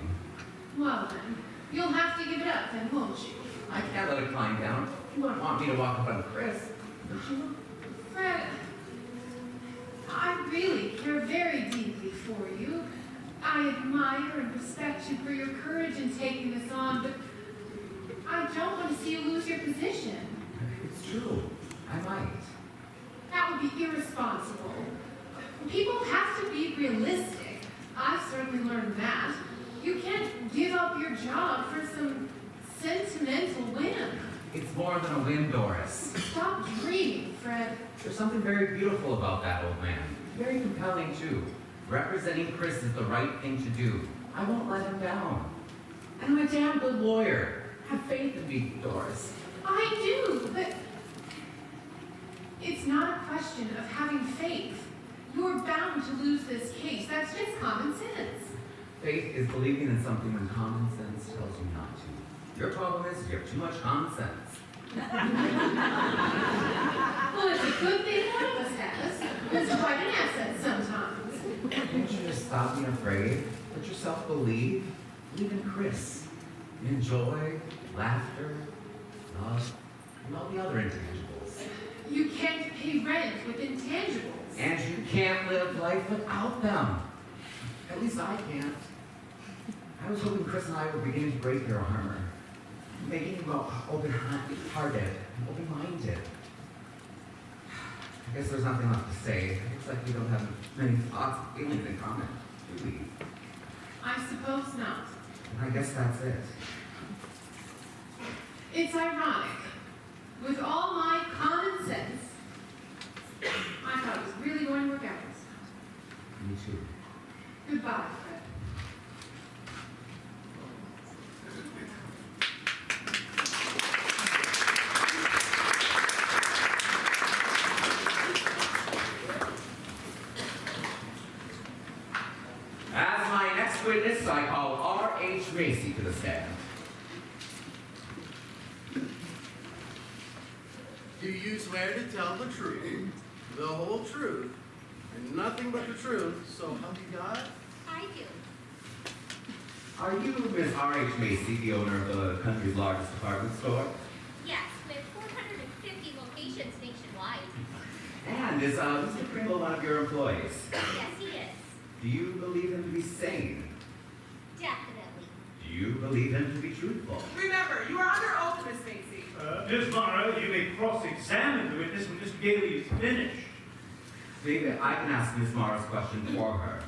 J: Well then, you'll have to give it up then, won't you?
G: I can't let it climb down. You wouldn't want me to walk up on Kris, would you?
J: Fred, I really care very deeply for you. I admire and respect you for your courage in taking this on, but I don't want to see you lose your position.
G: It's true. I might.
J: That would be irresponsible. People have to be realistic. I've certainly learned that. You can't give up your job for some sentimental
G: more than a whim, Doris.
J: Stop dreaming, Fred.
G: There's something very beautiful about that old man. Very compelling, too. Representing Chris is the right thing to do. I won't let him down. And I'm a damn good lawyer. Have faith in me, Doris.
J: I do, but it's not a question of having faith. You're bound to lose this case. That's just common sense.
G: Faith is believing in something when common sense tells you not to. Your problem is you have too much common sense.
J: Well, it's a good thing one of us has. It's quite an asset sometimes.
G: Can't you just stop being afraid? Let yourself believe. Believe in Chris. In joy, laughter, love, and all the other intangibles.
J: You can't pay rent with intangibles.
G: And you can't live life without them. At least I can't. I was hoping Chris and I were beginning to break your armor. Making you open-hearted and open-minded. I guess there's nothing left to say. It looks like we don't have many thoughts and feelings in common, do we?
J: I suppose not.
G: And I guess that's it.
J: It's ironic. With all my common sense, I thought it was really going to work out this time.
G: Me too.
J: Goodbye, Fred.
G: As my next witness, I call R.H. Macy to the stand.
H: Do you swear to tell the truth, the whole truth, and nothing but the truth, so help you God?
B: I do.
G: Are you Miss R.H. Macy, the owner of the country's largest department store?
B: Yes, with 450 locations nationwide.
G: And is Mr. Pringle one of your employees?
B: Yes, he is.
G: Do you believe him to be sane?
B: Definitely.
G: Do you believe him to be truthful?
N: Remember, you are under oath, Miss Macy.
K: Ms. Morrow, you may cross-examine the witness when Mr. Gailey is finished.
G: David, I can ask Miss Morrow's question for her.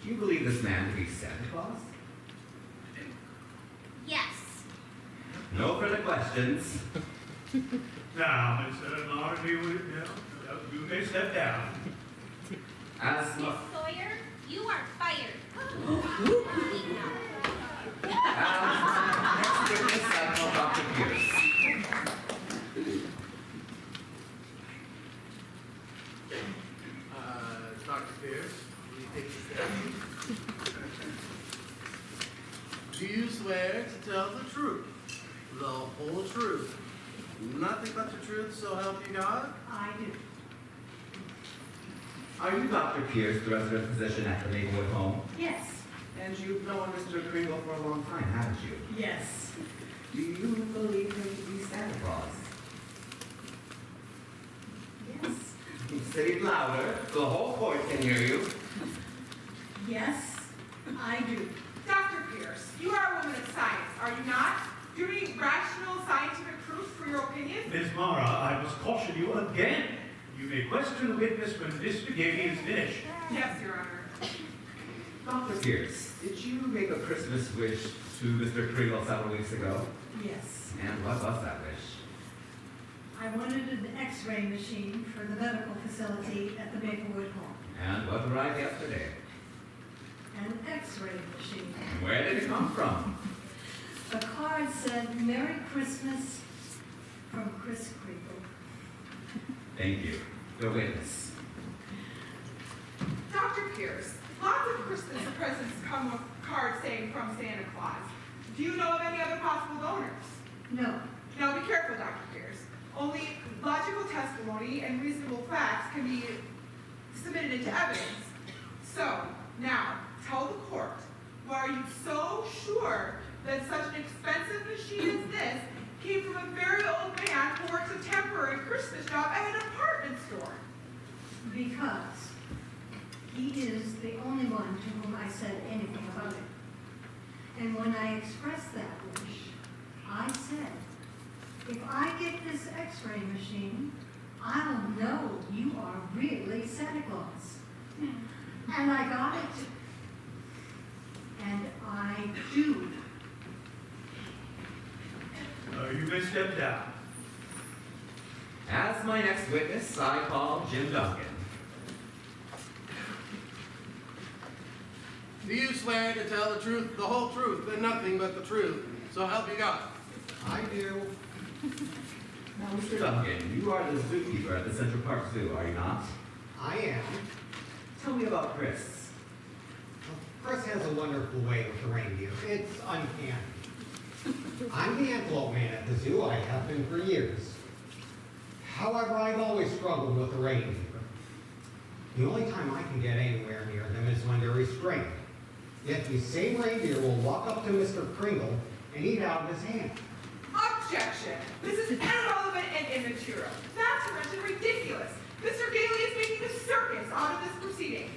G: Do you believe this man to be Santa Claus?
B: Yes.
G: No further questions.
K: Now, Miss Morrow, you may step down.
G: As
B: Miss Sawyer, you are fired.
G: next witness, I call Dr. Pierce.
H: Dr. Pierce, will you take the stand? Do you swear to tell the truth, the whole truth, nothing but the truth, so help you God?
C: I do.
G: Are you Dr. Pierce, the resident physician at the neighborhood home?
C: Yes.
G: And you've known Mr. Kringle for a long time, haven't you?
C: Yes.
G: Do you believe him to be Santa Claus?
C: Yes.
G: Say it louder, so the whole court can hear you.
C: Yes, I do.
N: Dr. Pierce, you are a woman of science, are you not? Do you need rational scientific proof for your opinion?
K: Ms. Mara, I must caution you again. You may question the witness when Mr. Gailey is finished.
N: Yes, Your Honor.
G: Dr. Pierce, did you make a Christmas wish to Mr. Kringle several weeks ago?
C: Yes.
G: And what was that wish?
C: I wanted an X-ray machine for the medical facility at the Maplewood home.
G: And what arrived yesterday?
C: An X-ray machine.
G: And where did it come from?
C: The card said, "Merry Christmas from Chris Kringle."
G: Thank you. The witness.
N: Dr. Pierce, lots of Christmas presents come with cards saying from Santa Claus. Do you know of any other possible donors?
C: No.
N: Now be careful, Dr. Pierce. Only logical testimony and reasonable facts can be submitted into evidence. So, now, tell the court, why are you so sure that such an expensive machine as this came from a very old man who works a temporary Christmas job at an apartment store?
C: Because he is the only one to whom I said anything about it. And when I expressed that wish, I said, if I get this X-ray machine, I'll know you are really Santa Claus. And I got it. And I do.
K: You may step down.
G: As my next witness, I call Jim Duncan.
H: Do you swear to tell the truth, the whole truth, and nothing but the truth? So help you God.
D: I do.
G: Now, Mr. Duncan, you are the zookeeper at the Central Park Zoo, are you not?
S: I am.
G: Tell me about Chris.
S: Chris has a wonderful way with the reindeer. It's uncanny. I'm the antelope man at the zoo. I have been for years. However, I've always struggled with the reindeer. The only time I can get anywhere near them is when they're restrained. Yet these same reindeer will walk up to Mr. Kringle and eat out of his hand.
N: Objection! This is irrelevant and immaterial. Not to mention ridiculous. Mr. Gailey is making a circus out of this proceeding.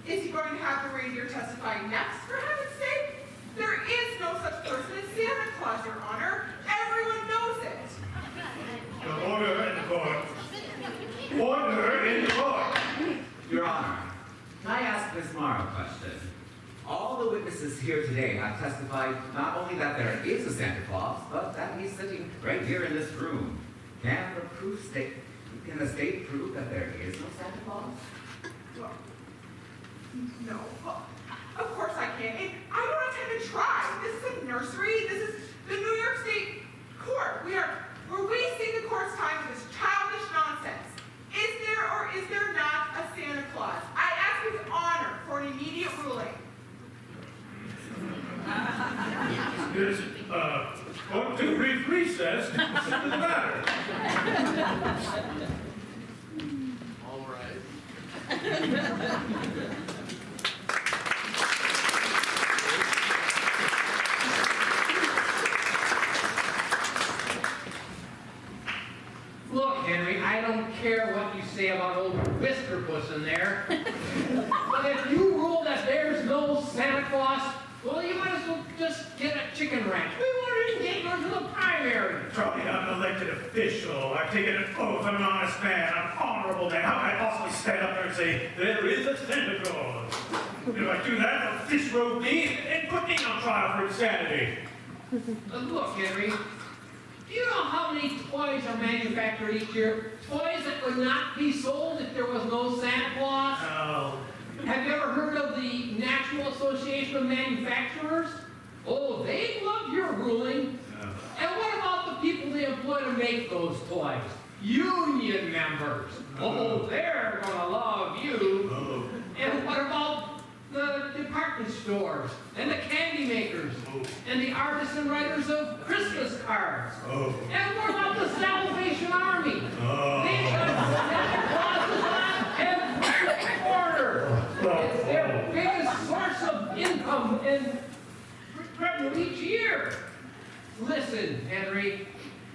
N: Is he going to have the reindeer testify next, for heaven's sake? There is no such person as Santa Claus, Your Honor. Everyone knows it.
K: Order in the court. Order in the court.
G: Your Honor, can I ask Ms. Morrow a question? All the witnesses here today have testified not only that there is a Santa Claus, but that he's sitting right here in this room. Can the state prove that there is no Santa Claus?
N: Well, no. Well, of course I can. And I don't intend to try. This is a nursery. This is the New York State Court. We're wasting the court's time with this childish nonsense. Is there or is there not a Santa Claus? I ask His Honor for an immediate ruling.
K: Yes, going to a brief recess. What's the matter?
H: All right.
P: Look, Henry, I don't care what you say about old Whisker Puss in there. But if you rule that there's no Santa Claus, well, you might as well just get a chicken ranch. We won't even get into the primary.
K: Charlie, I'm an elected official. I've taken an oath. I'm an honest man. I'm an honorable man. How can I possibly stand up there and say, there is a Santa Claus? If I do that, they'll disrobe me and put me on trial for insanity.
P: Look, Henry, do you know how many toys are manufactured each year? Toys that would not be sold if there was no Santa Claus?
K: Oh.
P: Have you ever heard of the National Association of Manufacturers? Oh, they love your ruling. And what about the people they employ to make those toys? Union members. Oh, they're gonna love you.
K: Oh.
P: And what about the department stores and the candy makers and the artists and writers of Christmas cards?
K: Oh.
P: And what about the Salvation Army?
K: Oh.
P: They've got Santa Clauses on every corner. It's their biggest source of income and revenue each year. Listen, Henry,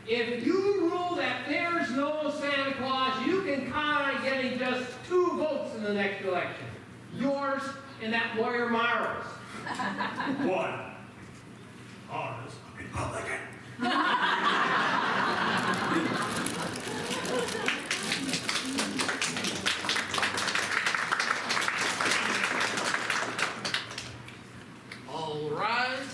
P: if you rule that there's no Santa Claus, you can count on getting just 2 votes in the next election. Yours and that lawyer Morrow's.
K: One. Honest Republican.
H: All rise.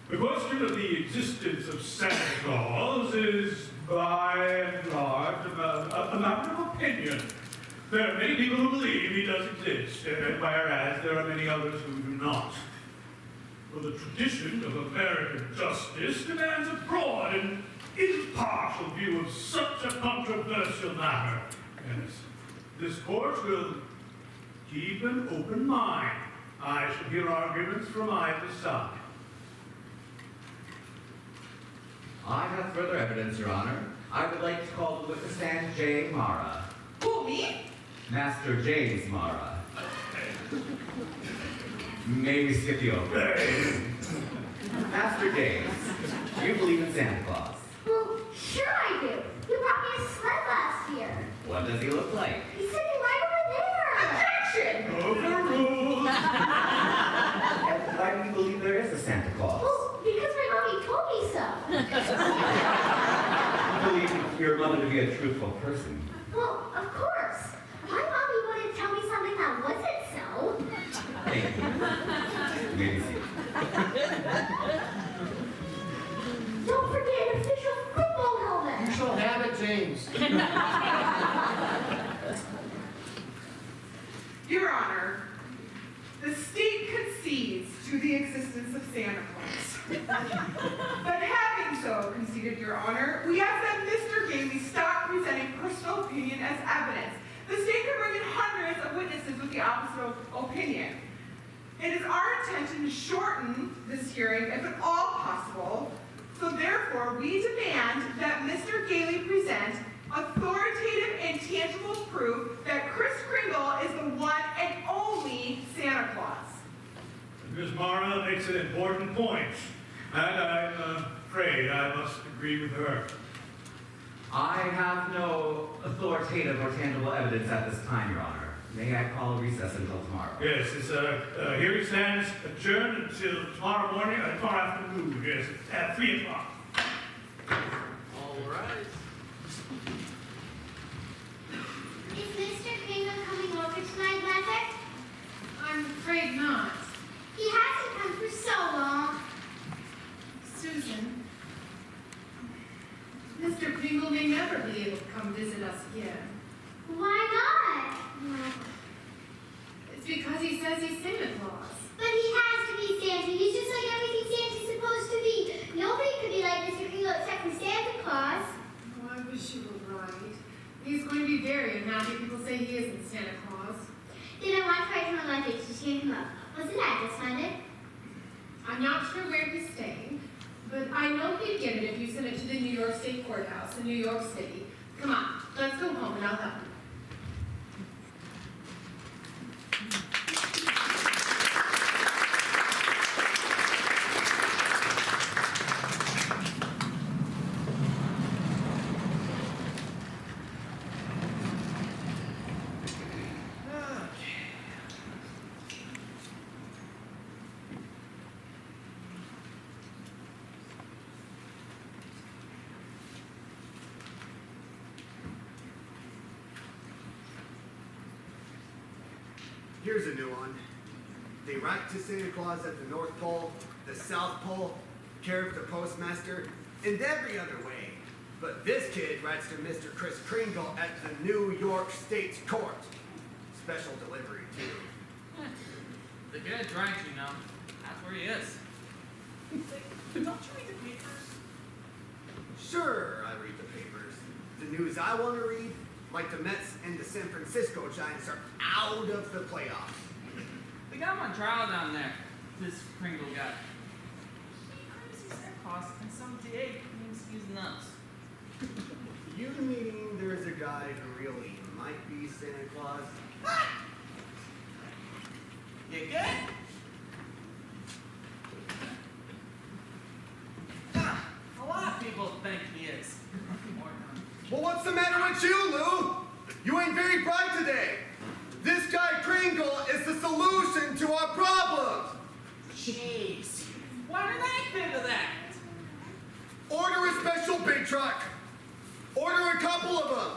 K: The question of the existence of Santa Claus is, by and large, a matter of opinion. There are many people who believe he does exist, whereas there are many others who do not. For the tradition of American justice demands a broad and impartial view of such a controversial matter. Yes, this court will keep an open mind. I shall hear arguments from either side.
G: I have further evidence, Your Honor. I would like to call the witness stand J. Mara.
N: Who, me?
G: Master James Mara. May we skip you over? Master James, do you believe in Santa Claus?
B: Well, sure I do. You brought me a sled last year.
G: What does he look like?
B: He's sitting right over there.
N: Objection!
K: Overruled!
G: And why do you believe there is a Santa Claus?
B: Well, because my mommy told me so.
G: You believe your mother mother to be a truthful person.
B: Well, of course. My mommy wouldn't tell me something that wasn't so.
G: Thank you. Maybe see.
B: Don't forget an official football helmet.
D: You shall have it, James.
N: Your Honor, the state concedes to the existence of Santa Claus. But having so conceded, Your Honor, we ask that Mr. Gamey stop presenting personal opinion as evidence. The state can bring in hundreds of witnesses with the opposite opinion. It is our intention to shorten this hearing, if at all possible. So therefore, we demand that Mr. Gailey present authoritative and tangible proof that Kris Kringle is the one and only Santa Claus.
K: Ms. Mara makes an important point, and I'm afraid I must agree with her.
G: I have no authoritative or tangible evidence at this time, Your Honor. May I call a recess until tomorrow?
K: Yes, this hearing stands adjourned until tomorrow morning, or tomorrow afternoon, yes, at 3 o'clock.
H: All rise.
B: Is Mr. Kringle coming over tonight, Mother?
J: I'm afraid not.
B: He hasn't come for so long.
J: Susan, Mr. Kringle may never be able to come visit us again.
B: Why not?
J: It's because he says he's Santa Claus.
B: But he has to be Santa. He's just like everything Santa's supposed to be. Nobody could be like Mr. Kringle except for Santa Claus.
J: Oh, I wish you were right. He's going to be very unhappy if people say he isn't Santa Claus.
B: Then I want to write him a message to cheer him up. What's the address, Mother?
J: I'm not sure where he's staying, but I know he'd get it if you sent it to the New York State Courthouse in New York City. Come on, let's go home and I'll help you.
Q: Here's a new one. They write to Santa Claus at the North Pole, the South Pole, care of the postmaster, and every other way. But this kid writes to Mr. Kris Kringle at the New York State Court. Special delivery, too.
R: The kid's right, you know. That's where he is. Don't you read the papers?
Q: Sure, I read the papers. The news I want to read, like the Mets and the San Francisco Giants are out of the playoffs.
R: They got him on trial down there. This Kringle guy. He claims he's Santa Claus, and some DA claims he's nuts.
Q: You mean there's a guy who really might be Santa Claus?
R: You good? A lot of people think he is.
Q: Well, what's the matter with you, Lou? You ain't very bright today. This guy Kringle is the solution to our problems.
R: Jeez. Why did I think of that?
Q: Order a special big truck. Order a couple of them.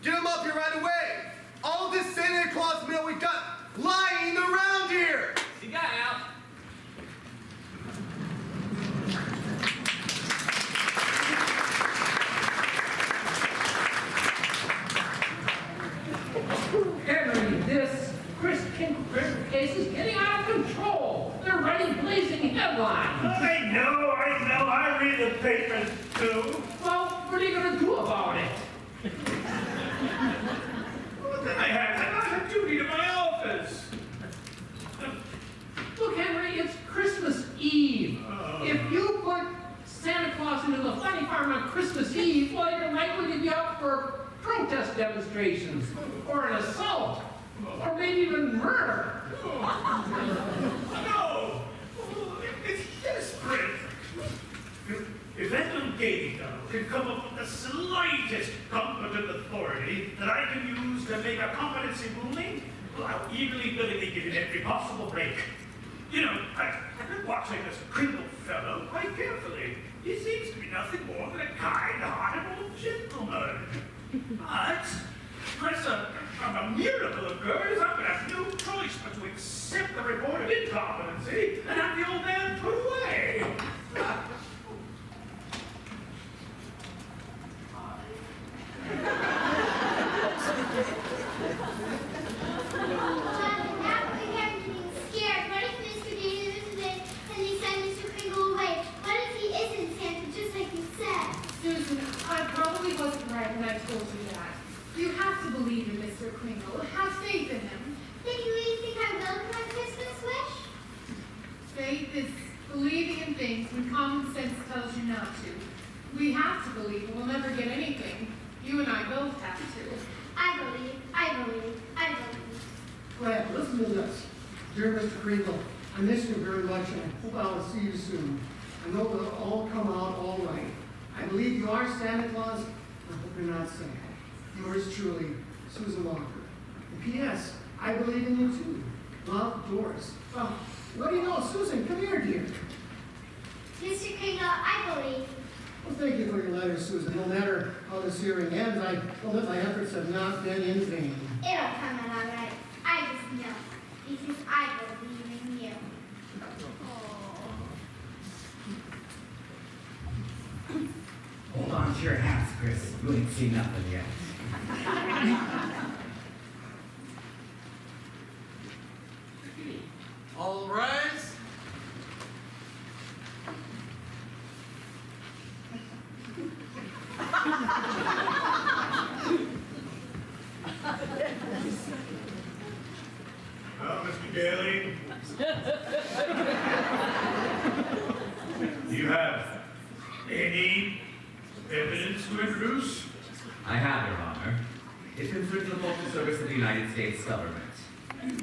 Q: Get them up here right away. All this Santa Claus mail we got lying around here.
R: You got out.
P: Henry, this Kris Kringle case is getting out of control. They're writing blazing headlines.
K: I know. I read the papers too.
P: Well, what are you going to do about it?
K: I have a duty to my office.
P: Look, Henry, it's Christmas Eve. If you put Santa Claus into the funny farm on Christmas Eve, well, you're likely to be out for protest demonstrations, or an assault, or maybe even murder.
K: No! It's desperate. If that little Gailey fellow can come up with the slightest competent authority that I can use to make a competency ruling, well, I'll eagerly, willingly give it every possible break. You know, I've been watching this Kringle fellow quite carefully. He seems to be nothing more than a kind-hearted old gentleman. But, unless a miracle occurs, I'm going to have no choice but to accept the report of incompetency and have the old man put away.
J: Susan, I probably wasn't right when I told you that. You have to believe in Mr. Kringle. Have faith in him.
B: Then you really think I will for my Christmas wish?
J: Faith is believing in things when common sense tells you not to. We have to believe or we'll never get anything. You and I both have to.
B: I believe, I believe, I believe.
D: Glad, listen to this. Dear Mr. Kringle, I miss you very much and I hope I will see you soon. I know it'll all come out all right. I believe you are Santa Claus. I hope you're not Santa. Yours truly, Susan Walker. And P.S. I believe in you too. Love, Doris. Oh, what do you know? Susan, come here, dear.
B: Mr. Kringle, I believe.
D: Well, thank you for your letter, Susan. No matter how this hearing ends, I know that my efforts have not been in vain.
B: It'll come out all right. I just know. Because I believe in you.
G: Hold on to your hats, Chris. You ain't seen nothing yet.
H: All rise.
K: Well, Mr. Daly, do you have any evidence to introduce?
G: I have, Your Honor. It concerns the Postal Service of the United States government.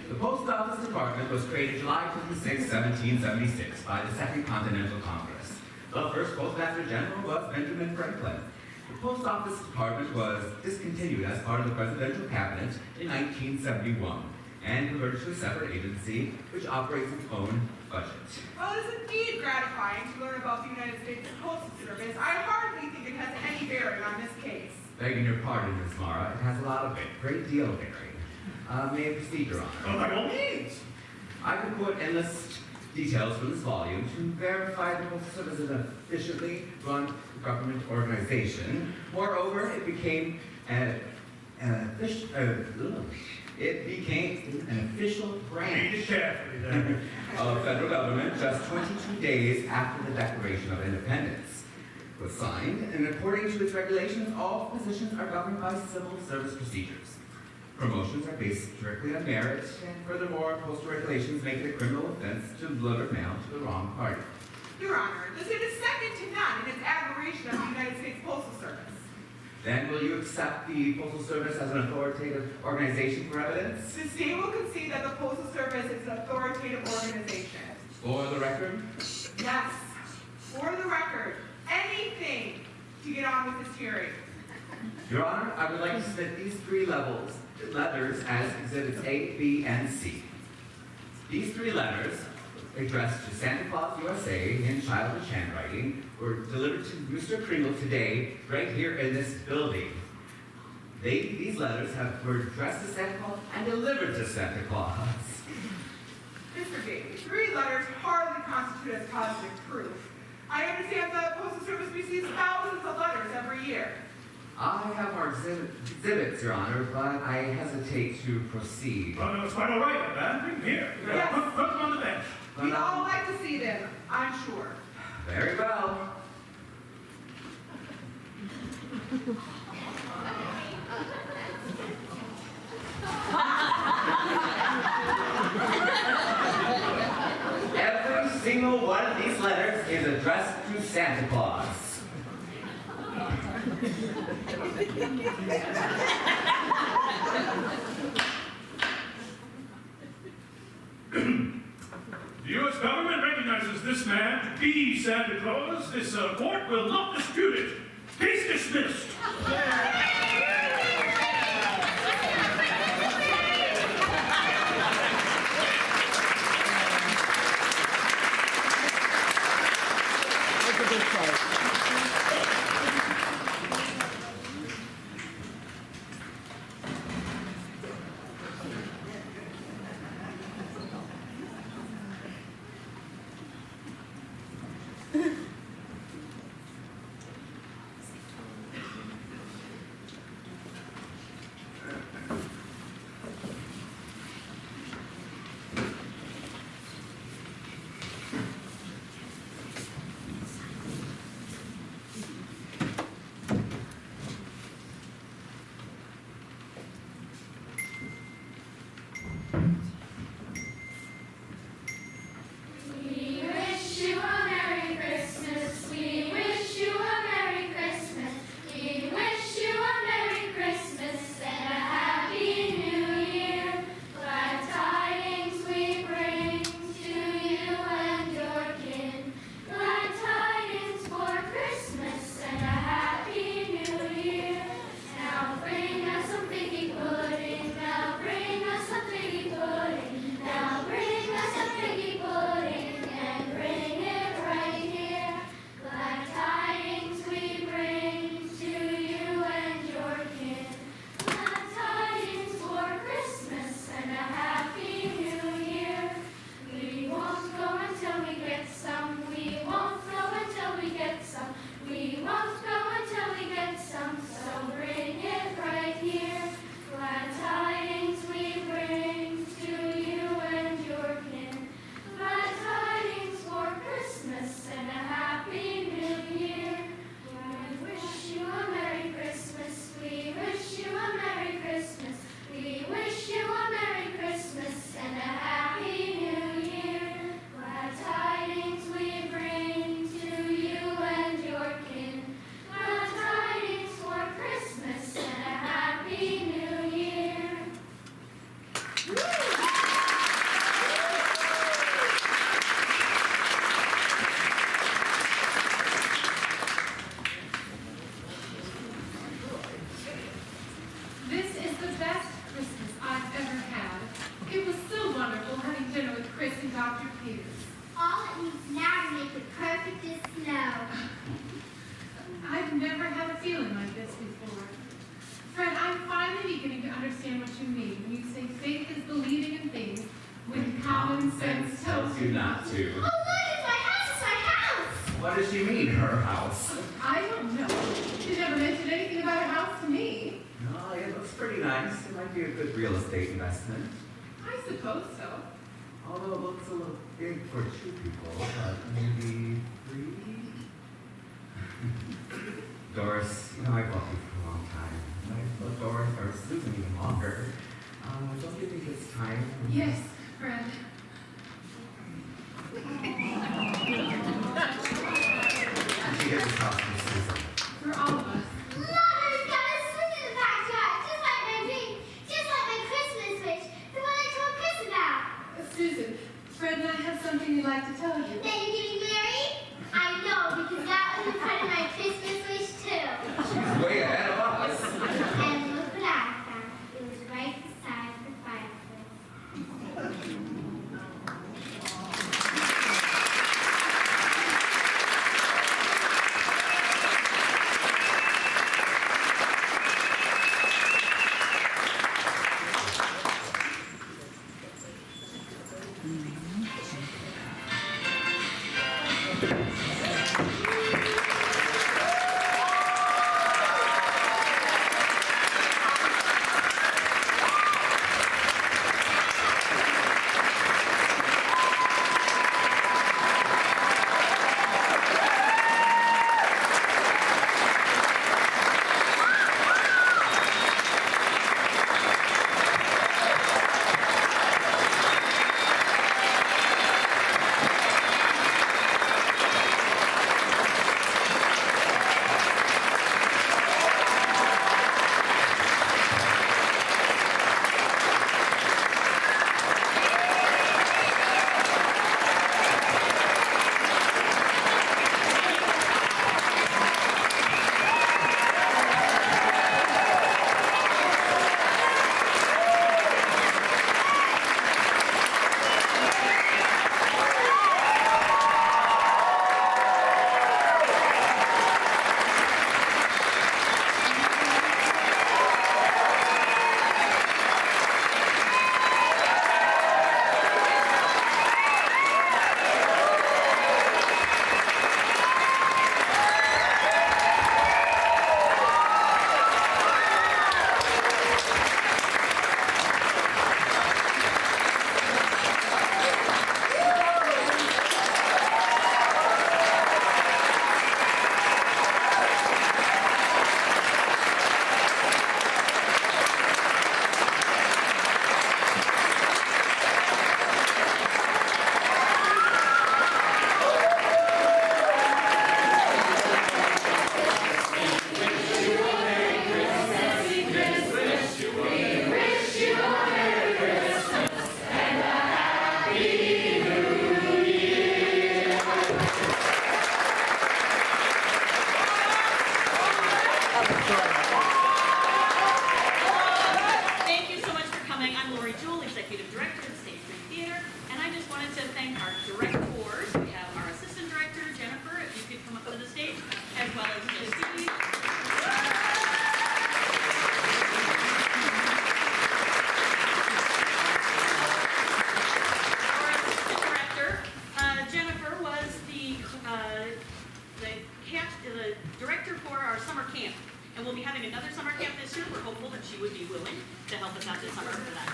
G: The Post Office Department was created July 26, 1776 by the Second Continental Congress. The first Postmaster General was Benjamin Franklin. The Post Office Department was discontinued as part of the Presidential Cabinet in 1971 and converted to a separate agency which operates its own budget.
N: Well, it is indeed gratifying to learn about the United States Postal Service. I hardly think it has any bearing on this case.
G: Begging your pardon, Miss Mara, it has a lot of it, great deal of bearing. May I proceed, Your Honor?
K: Oh, by all means.
G: I can quote endless details from this volume to verify the Postal Service is an efficiently run government organization. Moreover, it became an official branch
K: Read it carefully, then.
G: of federal government just 22 days after the Declaration of Independence was signed, and according to its regulations, all positions are governed by civil service procedures. Promotions are based strictly on merit, and furthermore, postal regulations make it a criminal offense to deliver mail to the wrong party.
N: Your Honor, the state is second to none in its admiration of the United States Postal Service.
G: Then will you accept the Postal Service as an authoritative organization for evidence?
N: The state will concede that the Postal Service is an authoritative organization.
G: For the record?
N: Yes, for the record, anything to get on with this hearing.
G: Your Honor, I would like to submit these three letters as Exhibits A, B, and C. These three letters, addressed to Santa Claus USA in childish handwriting, were delivered to Mr. Kringle today, right here in this building. These letters were addressed to Santa Claus and delivered to Santa Claus.
N: Mr. Davey, 3 letters hardly constitute as positive proof. I understand the Postal Service receives thousands of letters every year.
G: I have our exhibits, Your Honor, but I hesitate to proceed.
K: Well, no, it's quite all right, man. Bring them here.
N: Yes.
K: Put them on the bench.
N: We'd all like to see them, I'm sure.
G: Very well. Every single one of these letters is addressed to Santa Claus.
K: The U.S. government recognizes this man to be Santa Claus. This court will not dispute it. Case dismissed.
J: I've never had a feeling like this before. Fred, I'm finally beginning to understand what you mean when you say faith is believing in things when common sense tells you
G: not to.
B: Oh, look, it's my house, it's my house!
G: What does she mean, her house?
J: I don't know. She never mentioned anything about her house to me.
G: No, it looks pretty nice. It might be a good real estate investment.
J: I suppose so.
G: Although it looks a little big for 2 people, but maybe 3? Doris, you know, I've loved you for a long time. I've loved Doris, or Susan even longer. Don't you think it's time?
J: Yes, Fred.
G: She gets this house from Susan.
J: For all of us.
B: Mother's got a swing in the backyard, just like my dream, just like my Christmas wish, the one I told Chris about.
J: Susan, Fred and I have something we'd like to tell you.
B: That you're getting married? I know, because that was a part of my Christmas wish too.
G: She's way ahead of us.
B: And look what I found. It was right beside the fireplace.
T: Thank you so much for coming. I'm Lori Jewell, Executive Director of State Street Theater, and I just wanted to thank our directors. We have our Assistant Director, Jennifer, if you could come up to the stage, as well as Justine. Our Assistant Director, Jennifer, was the director for our summer camp. And we'll be having another summer camp this year. We're hopeful that she would be willing to help us out this summer for that.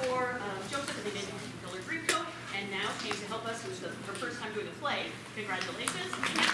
T: For Joseph, they did Color Dreamcoat, and now came to help us. It was her first time doing a play. Congratulations.